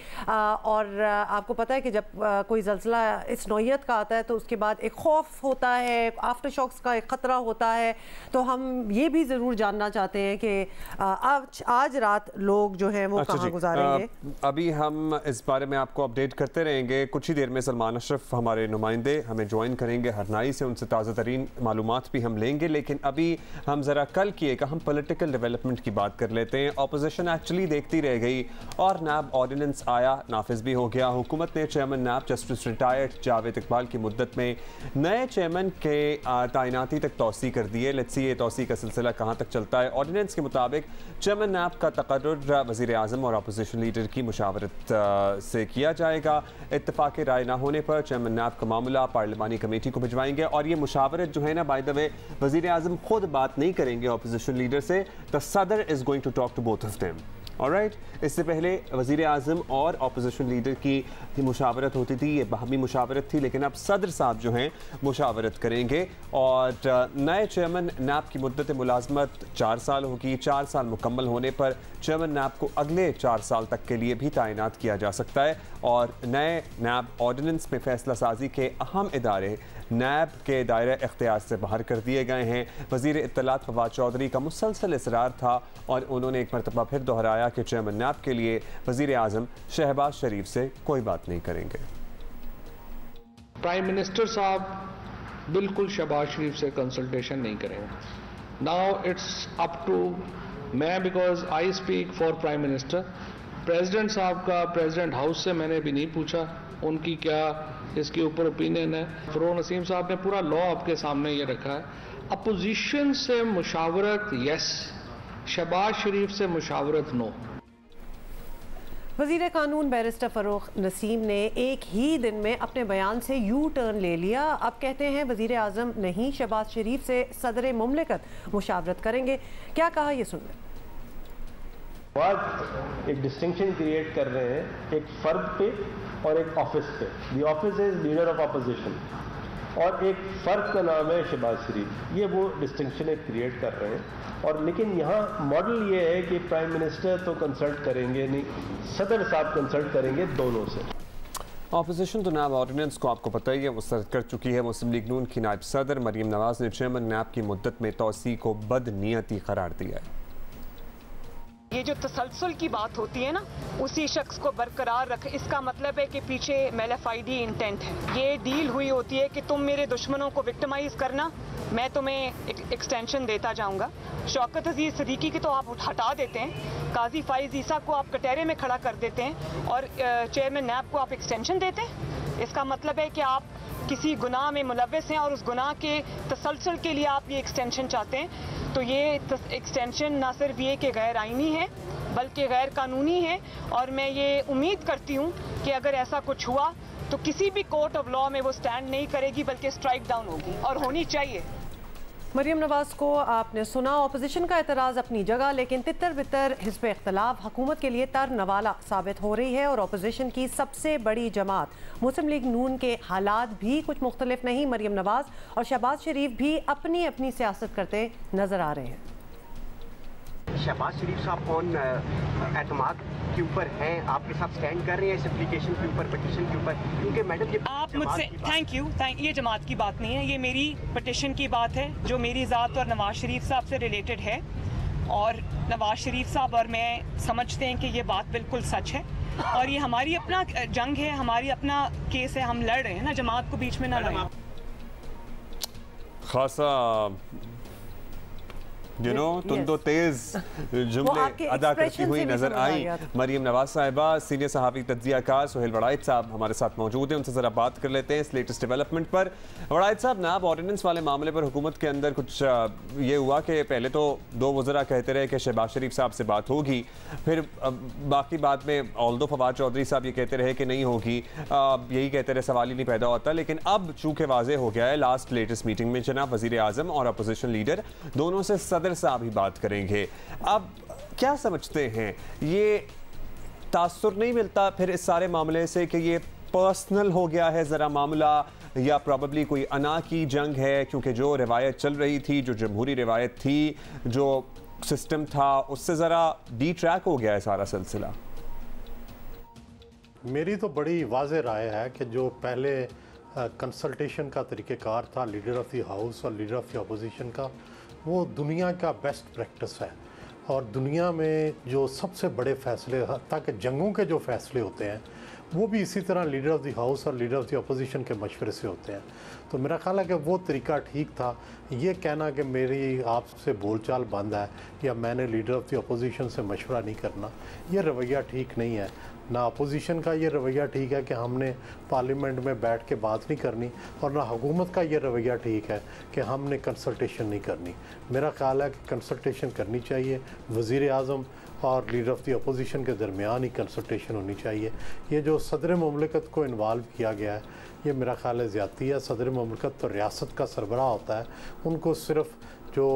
और आपको पता है कि जब कोई ज़ल्ज़ला इस नौइयत का आता है तो उसके बाद एक खौफ होता है, आफ्टर शॉक्स का एक ख़तरा होता है। तो हम ये भी ज़रूर जानना चाहते हैं कि आज रात लोग जो हैं वो कहाँ गुजारेंगे। अभी हम इस बारे में आपको अपडेट करते रहेंगे। कुछ ही देर में सलमान अशरफ हमारे नुमाइंदे हमें ज्वाइन करेंगे हरनाई से, उनसे ताज़ा तरीन मालूमात भी हम लेंगे। लेकिन अभी हम ज़रा कल की एक अहम पॉलिटिकल डेवलपमेंट की बात कर लेते हैं। अपोजिशन एक्चुअली देखती रह गई और नैब ऑर्डिनेंस आया, नाफिज भी हो गया। हुकूमत ने chairman NAB justice retired Javed Iqbal की मुद्दत में नए चेयरमैन के तैनाती तक तोसी कर दी है। लेट्स सी ये तोसी का सिलसिला कहाँ तक चलता है। ऑर्डिनेंस के मुताबिक चेयरमैन नैब का तकर्रुर वज़ीर आज़म और अपोजिशन लीडर की मुशावरत से किया जाएगा। इत्तफाक राय ना होने पर चेयरमैन नैब का मामला पार्लिमानी कमेटी को भिजवाएंगे और ये मुशावरत जो है ना, बाय द वे वज़ीर आज़म खुद बात नहीं करेंगे अपोजिशन लीडर से, द सदर is going to talk to both of them. Alright, इससे पहले वज़ीर आज़म और अपोजिशन लीडर की मुशावरत होती थी, ये बाहमी मुशावरत थी, लेकिन अब सदर साहब जो हैं मुशावरत करेंगे। और नए चेयरमैन नैब की मुद्दत मुलाजमत 4 साल होगी। 4 साल मुकम्मल होने पर चेयरमैन नैब को अगले 4 साल तक के लिए भी तैनात किया जा सकता है। और नए नैब ऑर्डिनेंस में फैसला साजी के अहम इदारे नैब के दायरे इख्तियार से बाहर कर दिए गए हैं। वज़ीर इत्तलात फवाद चौधरी का मुसलसल इसरार था और उन्होंने एक मरतबा फिर दोहराया कि चेयरमैन नैब के लिए वज़ीर आज़म शहबाज शरीफ से कोई बात नहीं करेंगे। प्राइम मिनिस्टर साहब बिल्कुल शहबाज शरीफ से कंसल्टेशन नहीं करेंगे। नाउ इट्स अप टू मैं, because I speak for prime minister. President साहब का प्रेसिडेंट हाउस से मैंने भी नहीं पूछा उनकी क्या इसके ऊपर ओपिनियन है। फरोग नसीम साहब ने पूरा लॉ आपके सामने ये रखा है। अपोजिशन से मुशावरत यस, शहबाज शरीफ से मुशावरत नो। वज़ीर कानून बैरिस्टर फरोग नसीम ने एक ही दिन में अपने बयान से यू टर्न ले लिया। अब कहते हैं वज़ीर आज़म नहीं, शहबाज शरीफ से सदर मुमलिकत मुशावरत करेंगे। क्या कहा, ये सुन लें। आज एक डिस्टिंक्शन क्रिएट कर रहे हैं एक फर्द पे और एक ऑफिस पे। The office is leader of opposition और एक फर्द का नाम है शहबाज शरीफ। ये वो डिस्टिंक्शन एक क्रिएट कर रहे हैं। और लेकिन यहाँ मॉडल ये है कि प्राइम मिनिस्टर तो कंसल्ट करेंगे नहीं, सदर साहब कंसल्ट करेंगे दोनों से। अपोजिशन तो नैब ऑर्डिनेंस को आपको पता ही है मुस्तरद कर चुकी है। मुस्लिम लीग नून की नायब सदर मरीम नवाज ने चेयरमैन नैब की मुद्दत में तोसी को बदनीयती करार दिया है। ये जो तसलसल की बात होती है ना, उसी शख्स को बरकरार रख, इसका मतलब है कि पीछे मेलाफाइडी इंटेंट है। ये डील हुई होती है कि तुम मेरे दुश्मनों को विक्टिमाइज करना, मैं तुम्हें एक्सटेंशन देता जाऊंगा। शौकत अजीज सिद्दीकी की तो आप हटा देते हैं, काजी फाइज ईसा को आप कटहरे में खड़ा कर देते हैं और चेयरमैन नैब को आप एक्सटेंशन देते हैं। इसका मतलब है कि आप किसी गुनाह में मुलव्वस हैं और उस गुनाह के तसलसल के लिए आप ये एक्सटेंशन चाहते हैं। तो ये एक्सटेंशन ना सिर्फ ये कि गैर आइनी है बल्कि गैर कानूनी है। और मैं ये उम्मीद करती हूँ कि अगर ऐसा कुछ हुआ तो किसी भी कोर्ट ऑफ लॉ में वो स्टैंड नहीं करेगी बल्कि स्ट्राइक डाउन होगी और होनी चाहिए। मरीम नवाज को आपने सुना। अपोजिशन का एतराज़ अपनी जगह, लेकिन तितर बितर हिस्ब इख्तलाफ हुकूमत के लिए तर नवाला साबित हो रही है। और अपोजिशन की सबसे बड़ी जमात मुस्लिम लीग नून के हालात भी कुछ मुख्तलिफ नहीं। मरीम नवाज और शहबाज शरीफ भी अपनी अपनी सियासत करते नजर आ रहे हैं। शहबाज शरीफ साहब कौन एतमाद के ऊपर हैं, आपके साथ स्टैंड कर रहे हैं इस एप्लीकेशन के ऊपर, पिटीशन के ऊपर? क्योंकि मैडम ये आप मुझसे थैंक यू, ये जमात की बात नहीं है, ये मेरी पिटीशन की बात है जो मेरी ज़ात और नवाज शरीफ साहब से रिलेटेड है। और नवाज शरीफ साहब और मैं समझते हैं कि ये बात बिल्कुल सच है और ये हमारी अपना जंग है, हमारी अपना केस है, हम लड़ रहे हैं ना, जमात को बीच में ना लाएं। खासा तुम तो तेज जुमले अदा करती हुई नजर आई। मरियम नवाज साहिबा, सीनियर सहाफ़ी तज्ज़ियाकार सुहेल वड़ाइद साहब हमारे साथ मौजूद हैं, उनसे ज़रा बात कर लेते हैं इस लेटेस्ट डेवलपमेंट पर। वड़ाइद साहब, नाब ऑर्डिनेंस वाले मामले पर हुकूमत के अंदर कुछ ये हुआ कि पहले तो 2 वज़रा कहते रहे कि शहबाज शरीफ साहब से बात होगी, फिर बाकी बात में ऑल्दो फवाद चौधरी साहब ये कहते रहे कि नहीं होगी, यही कहते रहे, सवाल ही नहीं पैदा होता। लेकिन अब चूँकि वाज़ेह हो गया है, लास्ट लेटेस्ट मीटिंग में जनाब वज़ीर आज़म और अपोजिशन लीडर दोनों से सदर साहब ही बात करेंगे। अब क्या समझते हैं, ये तासुर नहीं मिलता फिर इस सारे मामले से कि ये पर्सनल हो गया है ज़रा मामला, या प्रॉबली कोई अना की जंग है, क्योंकि जो रिवायत चल रही थी, जो जमहूरी रिवायत थी, जो सिस्टम था, उससे ज़रा डी ट्रैक हो गया है सारा सिलसिला? मेरी तो बड़ी वाज़ेह राय है कि जो पहले कंसल्टेशन का तरीक़ेकार था लीडर ऑफ़ द हाउस और लीडर ऑफ़ द अपोजिशन का, वो दुनिया का बेस्ट प्रैक्टिस है। और दुनिया में जो सबसे बड़े फ़ैसले, ताकि जंगों के जो फ़ैसले होते हैं, वो भी इसी तरह लीडर ऑफ़ द हाउस और लीडर ऑफ़ द अपोजिशन के मशवरे से होते हैं। तो मेरा ख़्याल है कि वो तरीका ठीक था। ये कहना कि मेरी आपसे बोलचाल बंद है या मैंने लीडर ऑफ़ द अपोजिशन से मशवरा नहीं करना, ये रवैया ठीक नहीं है। ना अपोजिशन का ये रवैया ठीक है कि हमने पार्लियामेंट में बैठ के बात नहीं करनी, और ना हुकूमत का ये रवैया ठीक है कि हमने कंसल्टेशन नहीं करनी। मेरा ख़्याल है कि कंसल्टेशन करनी चाहिए, वज़ीर आज़म और लीडर ऑफ़ द अपोजिशन के दरमियान ही कंसल्टेशन होनी चाहिए। ये जो सदर ममलिकत को इन्वॉल्व किया गया है, ये मेरा ख़्याल है ज़्यादती है। सदर ममलिकत तो रियासत का सरबराह होता है, उनको सिर्फ जो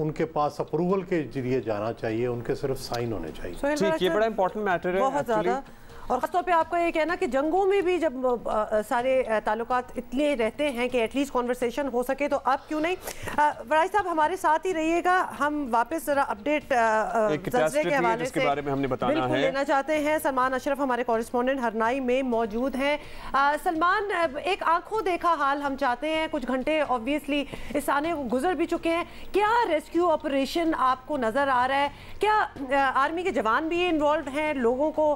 उनके पास अप्रूवल के जरिए जाना चाहिए, उनके सिर्फ साइन होने चाहिए। ठीक, ये बड़ा इंपॉर्टेंट मैटर है बहुत ज़्यादा। और ख़ासतौर पे आपका ये कहना कि जंगों में भी जब सारे ताल्लुकात इतने रहते हैं कि एटलीस्ट कॉन्वर्सेशन हो सके, तो आप क्यों नहीं? वड़ाइद साहब हमारे साथ ही रहिएगा, हम वापस ज़रा अपडेट ज़लज़ले के हवाले से बारे में हमने बताना बिल्कुल लेना चाहते हैं। सलमान अशरफ हमारे कॉरेस्पॉन्डेंट हरनाई में मौजूद हैं। सलमान, एक आंखों देखा हाल हम चाहते हैं। कुछ घंटे ऑब्वियसली इस आने को गुजर भी चुके हैं, क्या रेस्क्यू ऑपरेशन आपको नज़र आ रहा है? क्या आर्मी के जवान भी इन्वॉल्व हैं लोगों को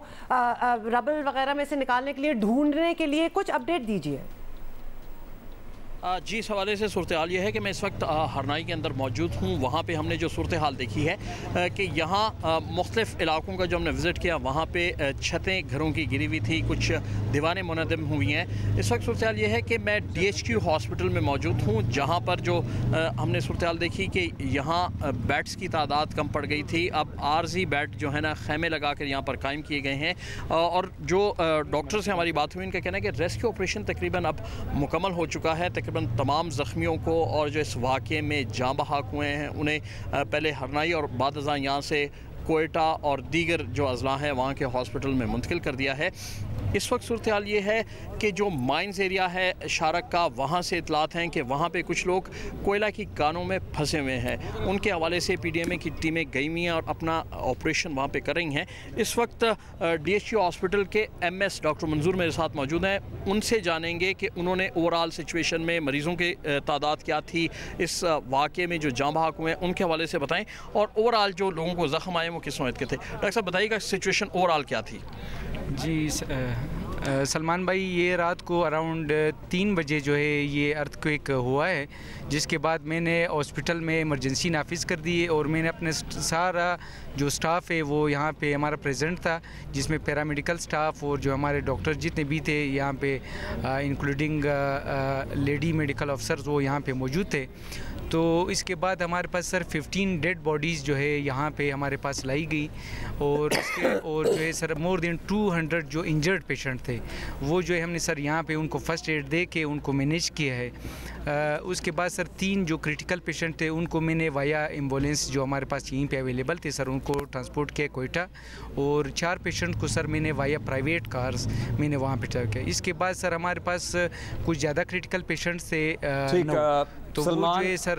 रबल वगैरह में से निकालने के लिए, ढूंढने के लिए? कुछ अपडेट दीजिए। जी, इस हवाले से सूरत हाल ये है कि मैं इस वक्त हरनाई के अंदर मौजूद हूँ। वहाँ पे हमने जो सूरत हाल देखी है कि यहाँ मुख्तलिफ इलाकों का जो हमने विज़िट किया, वहाँ पे छतें घरों की गिरी हुई थी, कुछ दीवारें मुनहदम हुई हैं। इस वक्त सूरत हाल ये है कि मैं DHQ हॉस्पिटल में मौजूद हूँ, जहाँ पर जो हमने सूरत हाल देखी कि यहाँ बेड्स की तादाद कम पड़ गई थी। अब आर्जी बेड जो है ना, खैमे लगा कर यहाँ पर कायम किए गए हैं। और जो डॉक्टर से हमारी बात हुई, उनका कहना है कि रेस्क्यू ऑपरेशन तकरीबन अब मुकम्मल हो चुका है। तमाम ज़ख्मियों को और जो इस वाक़े में जाँ बहक हुए हैं, उन्हें पहले हरनाई और बाद अज़ां यहाँ से कोयटा और दीगर जो अज़ला हैं वहाँ के हॉस्पिटल में मुंतकिल कर दिया है। इस वक्त सूरत हाल ये है कि जो माइंस एरिया है शारक का, वहाँ से इतलात हैं कि वहाँ पे कुछ लोग कोयला की कानों में फंसे हुए हैं। उनके हवाले से PDMA की टीमें गई हुई हैं और अपना ऑपरेशन वहाँ पे कर रही हैं। इस वक्त DHQ हॉस्पिटल के MS डॉक्टर मंजूर मेरे साथ मौजूद हैं, उनसे जानेंगे कि उन्होंने ओवरऑल सिचुएशन में मरीज़ों की तादाद क्या थी, इस वाक़े में जो जाँ बहक हुए हैं उनके हवाले से बताएँ, और ओवरऑल जो लोगों को ज़ख्म आए वो किस नौयत के थे। डॉक्टर साहब बताइएगा सिचुएशन ओवरऑल क्या थी? जी सलमान भाई, ये रात को अराउंड 3 बजे जो है ये अर्थक्वेक हुआ है, जिसके बाद मैंने हॉस्पिटल में इमरजेंसी नाफिज कर दी है और मैंने अपने सारा जो स्टाफ है वो यहाँ पे हमारा प्रेजेंट था, जिसमें पैरामेडिकल स्टाफ और जो हमारे डॉक्टर जितने भी थे यहाँ पे इंक्लूडिंग लेडी मेडिकल ऑफिसर्स वो यहाँ पे मौजूद थे। तो इसके बाद हमारे पास सर 15 डेड बॉडीज़ जो है यहाँ पे हमारे पास लाई गई, और इसके और जो है सर मोर देन 200 जो इंजर्ड पेशेंट थे वो जो है हमने सर यहाँ पे उनको फर्स्ट एड दे के उनको मैनेज किया है। उसके बाद सर 3 जो क्रिटिकल पेशेंट थे उनको मैंने वाया एम्बुलेंस जो हमारे पास यहीं पे अवेलेबल थे सर उनको ट्रांसपोर्ट किया कोयटा, और 4 पेशेंट को सर मैंने वाया प्राइवेट कार्स मैंने वहाँ पे ट्रांसफर किया। इसके बाद सर हमारे पास कुछ ज़्यादा क्रिटिकल पेशेंट्स थे। तो सलमान, सर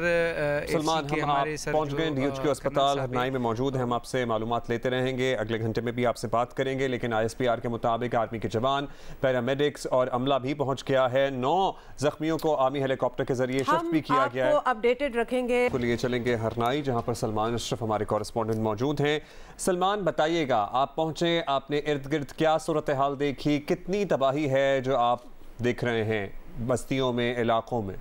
सलमान हम हमारे सर पहुंच गए DHQ अस्पताल हरनाई में मौजूद हैं। हम आपसे मालूमात लेते रहेंगे, अगले घंटे में भी आपसे बात करेंगे। लेकिन ISPR के मुताबिक आर्मी के जवान, पैरामेडिक्स और अमला भी पहुंच गया है। 9 जख्मियों को आर्मी हेलीकॉप्टर के जरिए शिफ्ट भी किया गया है। अपडेटेड रखेंगे। तो लिए चलेंगे हरनाई, जहां पर सलमान अशरफ हमारे कॉरेस्पॉन्डेंट मौजूद हैं। सलमान बताइएगा, आप पहुंचे, आपने इर्द गिर्द क्या सूरत हाल देखी, कितनी तबाही है जो आप देख रहे हैं बस्तियों में, इलाकों में?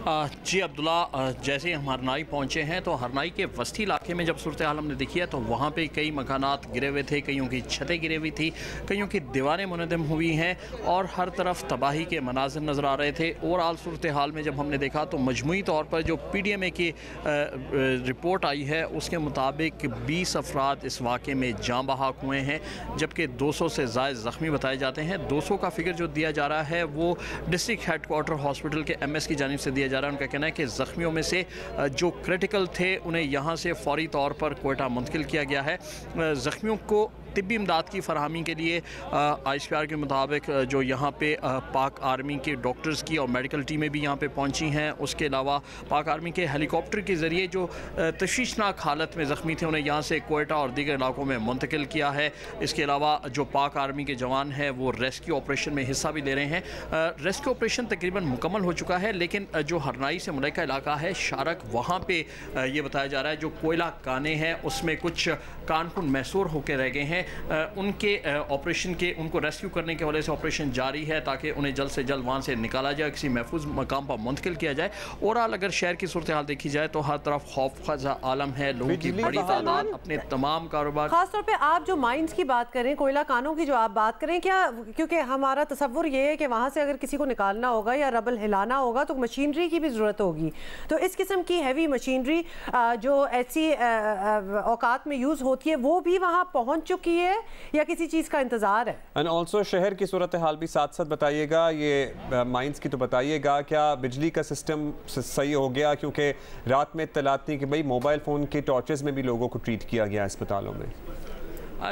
जी अब्दुल्ला, जैसे हम हरनाई पहुँचे हैं तो हरनाई के वस्ती इलाके में जब सूरत हाल हमने देखी है तो वहाँ पे कई मकानात गिरे हुए थे, कईयों की छतें गिरी हुई थी, कईयों की दीवारें मुनहदम हुई हैं और हर तरफ तबाही के मनाज़िर नज़र आ रहे थे। ओवरऑल सूरत हाल में जब हमने देखा तो मजमूई तौर पर जो PDMA की रिपोर्ट आई है उसके मुताबिक 20 अफराद इस वाक़े में जाँ बहक हुए हैं, जबकि 200 से ज़ायद ज़ख्मी बताए जाते हैं। 200 का फिगर जो दिया जा रहा है वो डिस्ट्रिक्ट हेडक्वार्टर हॉस्पिटल के MS की जानिब से दिया जा रहा है। उनका कहना है कि ज़ख्मियों में से जो क्रिटिकल थे उन्हें यहाँ से फौरी तौर पर कोयटा मुंतकिल किया गया है। ज़ख्मियों को तिब्बी इमदाद की फरहमी के लिए ICPR के मुताबिक जो यहाँ पे पाक आर्मी के डॉक्टर्स की और मेडिकल टीमें भी यहाँ पे पहुँची हैं। उसके अलावा पाक आर्मी के हेलीकॉप्टर के ज़रिए जो तशवीशनाक हालत में ज़ख्मी थे उन्हें यहाँ से कोयटा और दीगर इलाकों में मुंतकिल किया है। इसके अलावा जो पाक आर्मी के जवान हैं वो रेस्क्यू ऑपरेशन में हिस्सा भी ले रहे हैं। रेस्क्यू ऑपरेशन तकरीबन मुकम्मल हो चुका है, लेकिन जो हरनाई से मुल्का इलाका है शारक, वहाँ पर ये बताया जा रहा है जो कोयला काने हैं उसमें कुछ कानकुन मैसूर होकर रह गए हैं। उनके ऑपरेशन के उनको रेस्क्यू करने के वजह से ऑपरेशन जारी है ताकि उन्हें जल्द से जल्द वहाँ से निकाला जाए, किसी महफूज मकाम पर मुंतकिल किया जाए। ओवरऑल अगर शहर की सूरत हाल देखी जाए तो हर तरफ खौफजदा आलम है, लोगों की बड़ी तादाद अपने तमाम कारोबार। खासतौर पे आप जो माइंस की बात करें, कोयला कानों की जो आप बात करें, क्या क्योंकि हमारा तसव्वुर ये है कि वहाँ से अगर किसी को निकालना होगा या रबल हिलाना होगा तो मशीनरी की भी ज़रूरत होगी, तो इस किस्म की हैवी मशीनरी जो ऐसी औकात में यूज़ होती है वो भी वहाँ पहुँच चुकी है या किसी चीज़ का इंतज़ार है? एंड ऑल्सो शहर की सूरत हाल भी साथ साथ बताइएगा, ये माइंस की तो बताइएगा, क्या बिजली का सिस्टम सही हो गया? क्योंकि रात में इत्तलात थी कि भाई मोबाइल फ़ोन के टॉर्चेस में भी लोगों को ट्रीट किया गया अस्पतालों में।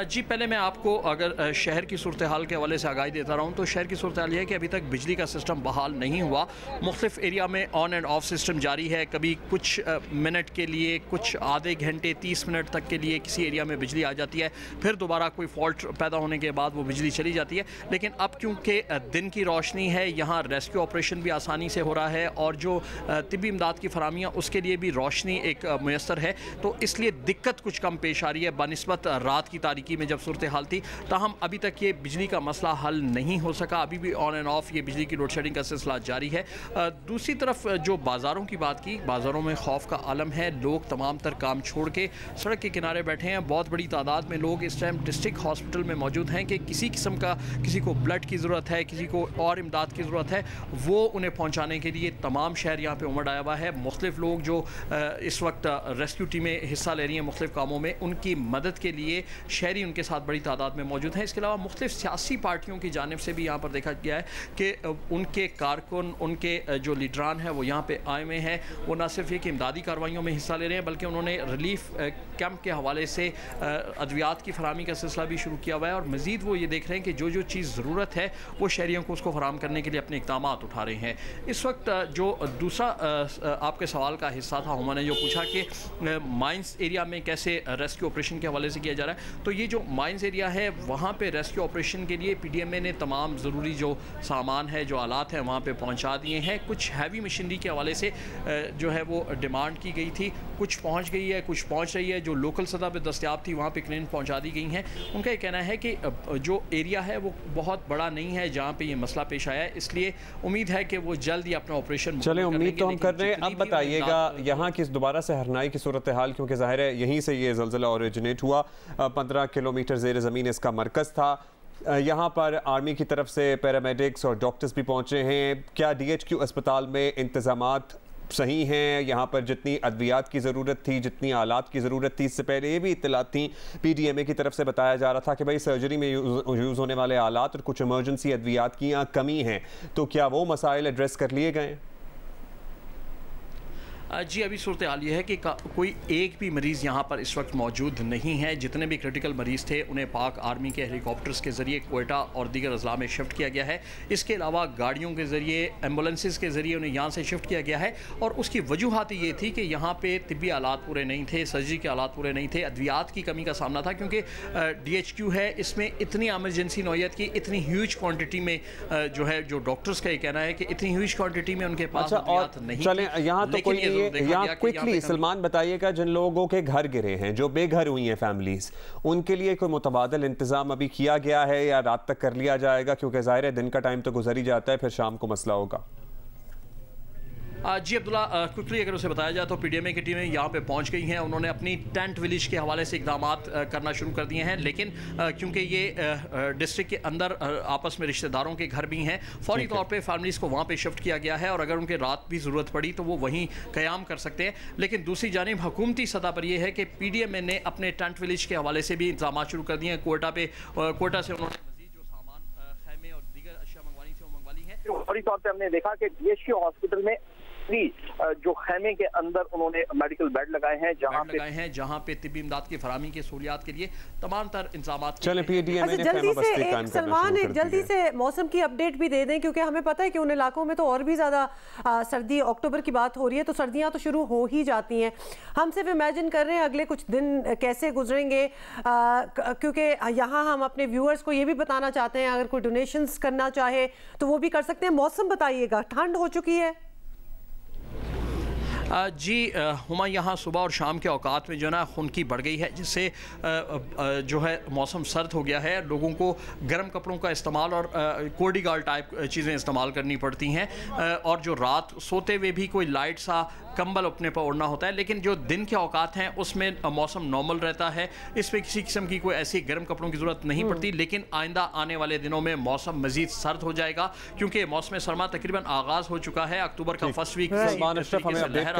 जी पहले मैं आपको अगर शहर की सूरत हाल के हवाले से आगाही देता रहूँ तो शहर की सूरत हाल ये है कि अभी तक बिजली का सिस्टम बहाल नहीं हुआ। मुख्तलिफ एरिया में ऑन एंड ऑफ सिस्टम जारी है, कभी कुछ मिनट के लिए, कुछ आधे घंटे 30 मिनट तक के लिए किसी एरिया में बिजली आ जाती है, फिर दोबारा कोई फॉल्ट पैदा होने के बाद वो बिजली चली जाती है। लेकिन अब क्योंकि दिन की रोशनी है, यहाँ रेस्क्यू ऑपरेशन भी आसानी से हो रहा है और जो तिब्बी इमदाद की फरामियाँ उसके लिए भी रोशनी एक मैसर है, तो इसलिए दिक्कत कुछ कम पेश आ रही है बनिस्बत रात की तारीकी में जब सूरत हाल थी। ताहम अभी तक ये बिजली का मसला हल नहीं हो सका, अभी भी ऑन एंड ऑफ ये बिजली की लोड शेडिंग का सिलसिला जारी है। दूसरी तरफ जो बाज़ारों की बात की, बाज़ारों में खौफ का आलम है, लोग तमाम तर काम छोड़ के सड़क के किनारे बैठे हैं। बहुत बड़ी तादाद में लोग इस टाइम डिस्ट्रिक्ट हॉस्पिटल में मौजूद हैं कि किसी किस्म का, किसी को ब्लड की ज़रूरत है, किसी को और इमदाद की ज़रूरत है, वो उन्हें पहुँचाने के लिए तमाम शहर यहाँ पर उमड़ आया हुआ है। मुख्तलिफ लोग जो इस वक्त रेस्क्यू टीमें हिस्सा ले रही हैं मुख्तलिफ कामों में, उनकी मदद के लिए शहरी उनके साथ बड़ी तादाद में मौजूद हैं। इसके अलावा मुख्तलिफ सियासी पार्टियों की जानिब से भी यहाँ पर देखा गया है कि उनके कारकुन, उनके जो लीडरान हैं वो यहाँ पे आए हुए हैं। वो न सिर्फ ये कि इमदादी कार्रवाइयों में हिस्सा ले रहे हैं बल्कि उन्होंने रिलीफ कैंप के हवाले से अद्वियात की फराहमी का सिलसिला भी शुरू किया हुआ है और मज़ीद वो ये देख रहे हैं कि जो जो चीज़ ज़रूरत है वो शहरियों को उसको फराहम करने के लिए अपने इक़दाम उठा रहे हैं। इस वक्त जो दूसरा आपके सवाल का हिस्सा था, हुमा ने जो पूछा कि माइंस एरिया में कैसे रेस्क्यू ऑपरेशन के हवाले से किया जा रहा है, तो ये जो माइंस एरिया है वहाँ पे रेस्क्यू ऑपरेशन के लिए PDMA ने तमाम ज़रूरी जो सामान है, जो आलात हैं वहाँ पे पहुँचा दिए हैं। कुछ हैवी मशीनरी के हवाले से जो है वो डिमांड की गई थी, कुछ पहुँच गई है, कुछ पहुँच रही है। जो लोकल सतह पे दस्तियाब थी वहाँ पे क्रेन पहुँचा दी गई हैं। उनका ये कहना है कि जो एरिया है वो बहुत बड़ा नहीं है जहाँ पे ये मसला पेश आया है, इसलिए उम्मीद है कि वो जल्द ही अपना ऑपरेशन चले, उम्मीद तो हम कर रहे हैं। अब बताइएगा यहाँ की दोबारा से हरनाई की सूरत हाल, क्योंकि ज़ाहिर है यहीं से ये ज़लज़ला ओरिजिनेट हुआ, 15 किलोमीटर ज़ेर ज़मीन इसका मरकज़ था। यहाँ पर आर्मी की तरफ से पैरामेडिक्स और डॉक्टर्स भी पहुँचे हैं। क्या DHQ अस्पताल में इंतज़ामात सही हैं? यहाँ पर जितनी अद्वियात की ज़रूरत थी, जितनी आलात की ज़रूरत थी, इससे पहले ये भी इत्तलात थी PDMA की तरफ से बताया जा रहा था कि भाई सर्जरी में यूज़ होने वाले आलात और कुछ इमरजेंसी अद्वियात की यहाँ कमी है, तो क्या वो मसाइल एड्रेस कर लिए गए? जी अभी सूरत हाल ये है कि कोई एक भी मरीज़ यहाँ पर इस वक्त मौजूद नहीं है। जितने भी क्रिटिकल मरीज़ थे उन्हें पाक आर्मी के हेलीकॉप्टर्स के ज़रिए कोयटा और दीगर अजला में शिफ्ट किया गया है। इसके अलावा गाड़ियों के ज़रिए, एम्बुलेंसेस के ज़रिए उन्हें यहाँ से शिफ्ट किया गया है और उसकी वजूहत ये थी कि यहाँ पे तिब्बी आलात पूरे नहीं थे, सर्जरी के आलात पूरे नहीं थे, अद्वियात की कमी का सामना था, क्योंकि DHQ है इसमें इतनी एमरजेंसी नौयत की, इतनी ह्यूज क्वान्टिटी में जो है, जो डॉक्टर्स का ये कहना है कि इतनी ह्यूज क्वान्टिटी में उनके पास अद्वियात नहीं। चलें यहाँ तो कोई यहाँ क्विकली सलमान बताइएगा, जिन लोगों के घर गिरे हैं, जो बेघर हुई हैं फैमिलीज, उनके लिए कोई मुतबादल इंतजाम अभी किया गया है या रात तक कर लिया जाएगा? क्योंकि जाहिर है दिन का टाइम तो गुजर ही जाता है, फिर शाम को मसला होगा। जी अब्दुल्ला, क्विकली अगर उसे बताया जाए तो पीडीएमए की टीमें यहाँ पे पहुँच गई हैं। उन्होंने अपनी टेंट विलेज के हवाले से इकदाम करना शुरू कर दिए हैं, लेकिन क्योंकि ये डिस्ट्रिक्ट के अंदर आपस में रिश्तेदारों के घर भी हैं, फौरी तौर पे फैमिलीज़ को वहाँ पे शिफ्ट किया गया है और अगर उनके रात भी ज़रूरत पड़ी तो वो वहीं क़याम कर सकते हैं। लेकिन दूसरी जानिब हुकूमती सतह पर यह है कि पीडीएमए ने अपने टेंट विलेज के हवाले से भी इंतजाम शुरू कर दिए हैं। कोयटा से उन्होंने जो सामान खैमे और दीगर अशिया मंगवानी थी वो मंगवा ली है। फौरी तौर पर हमने देखा कि डीएचक्यू हॉस्पिटल में जो खैमे के अंदर उन्होंने मेडिकल बेड लगाए हैं, जहां पे तिब्बी इमदाद की फराहमी के सहूलियात के लिए तमाम तर इंतजामात। सलमान एक जल्दी से मौसम की अपडेट भी दे दें, क्योंकि हमें पता है कि उन इलाकों में तो और भी ज़्यादा सर्दी, अक्टूबर की बात हो रही है तो सर्दियां तो शुरू हो ही जाती हैं। हम सिर्फ इमेजिन कर रहे हैं अगले कुछ दिन कैसे गुजरेंगे, क्योंकि यहाँ हम अपने व्यूअर्स को ये भी बताना चाहते हैं अगर कोई डोनेशंस करना चाहे तो वो भी कर सकते हैं। मौसम बताइएगा, ठंड हो चुकी है? जी हुमा, यहाँ सुबह और शाम के औकात में जो है ना खुनकी बढ़ गई है, जिससे जो है मौसम सर्द हो गया है। लोगों को गर्म कपड़ों का इस्तेमाल और कोर्डिगाल टाइप चीज़ें इस्तेमाल करनी पड़ती हैं और जो रात सोते हुए भी कोई लाइट सा कंबल अपने पर ओढ़ना होता है। लेकिन जो दिन के औकात हैं उसमें मौसम नॉर्मल रहता है, इसमें किसी किस्म की कोई ऐसी गर्म कपड़ों की ज़रूरत नहीं पड़ती। लेकिन आइंदा आने वाले दिनों में मौसम मज़ीद सर्द हो जाएगा, क्योंकि मौसम सरमा तकरीबन आगाज़ हो चुका है। अक्टूबर का फर्स्ट वीक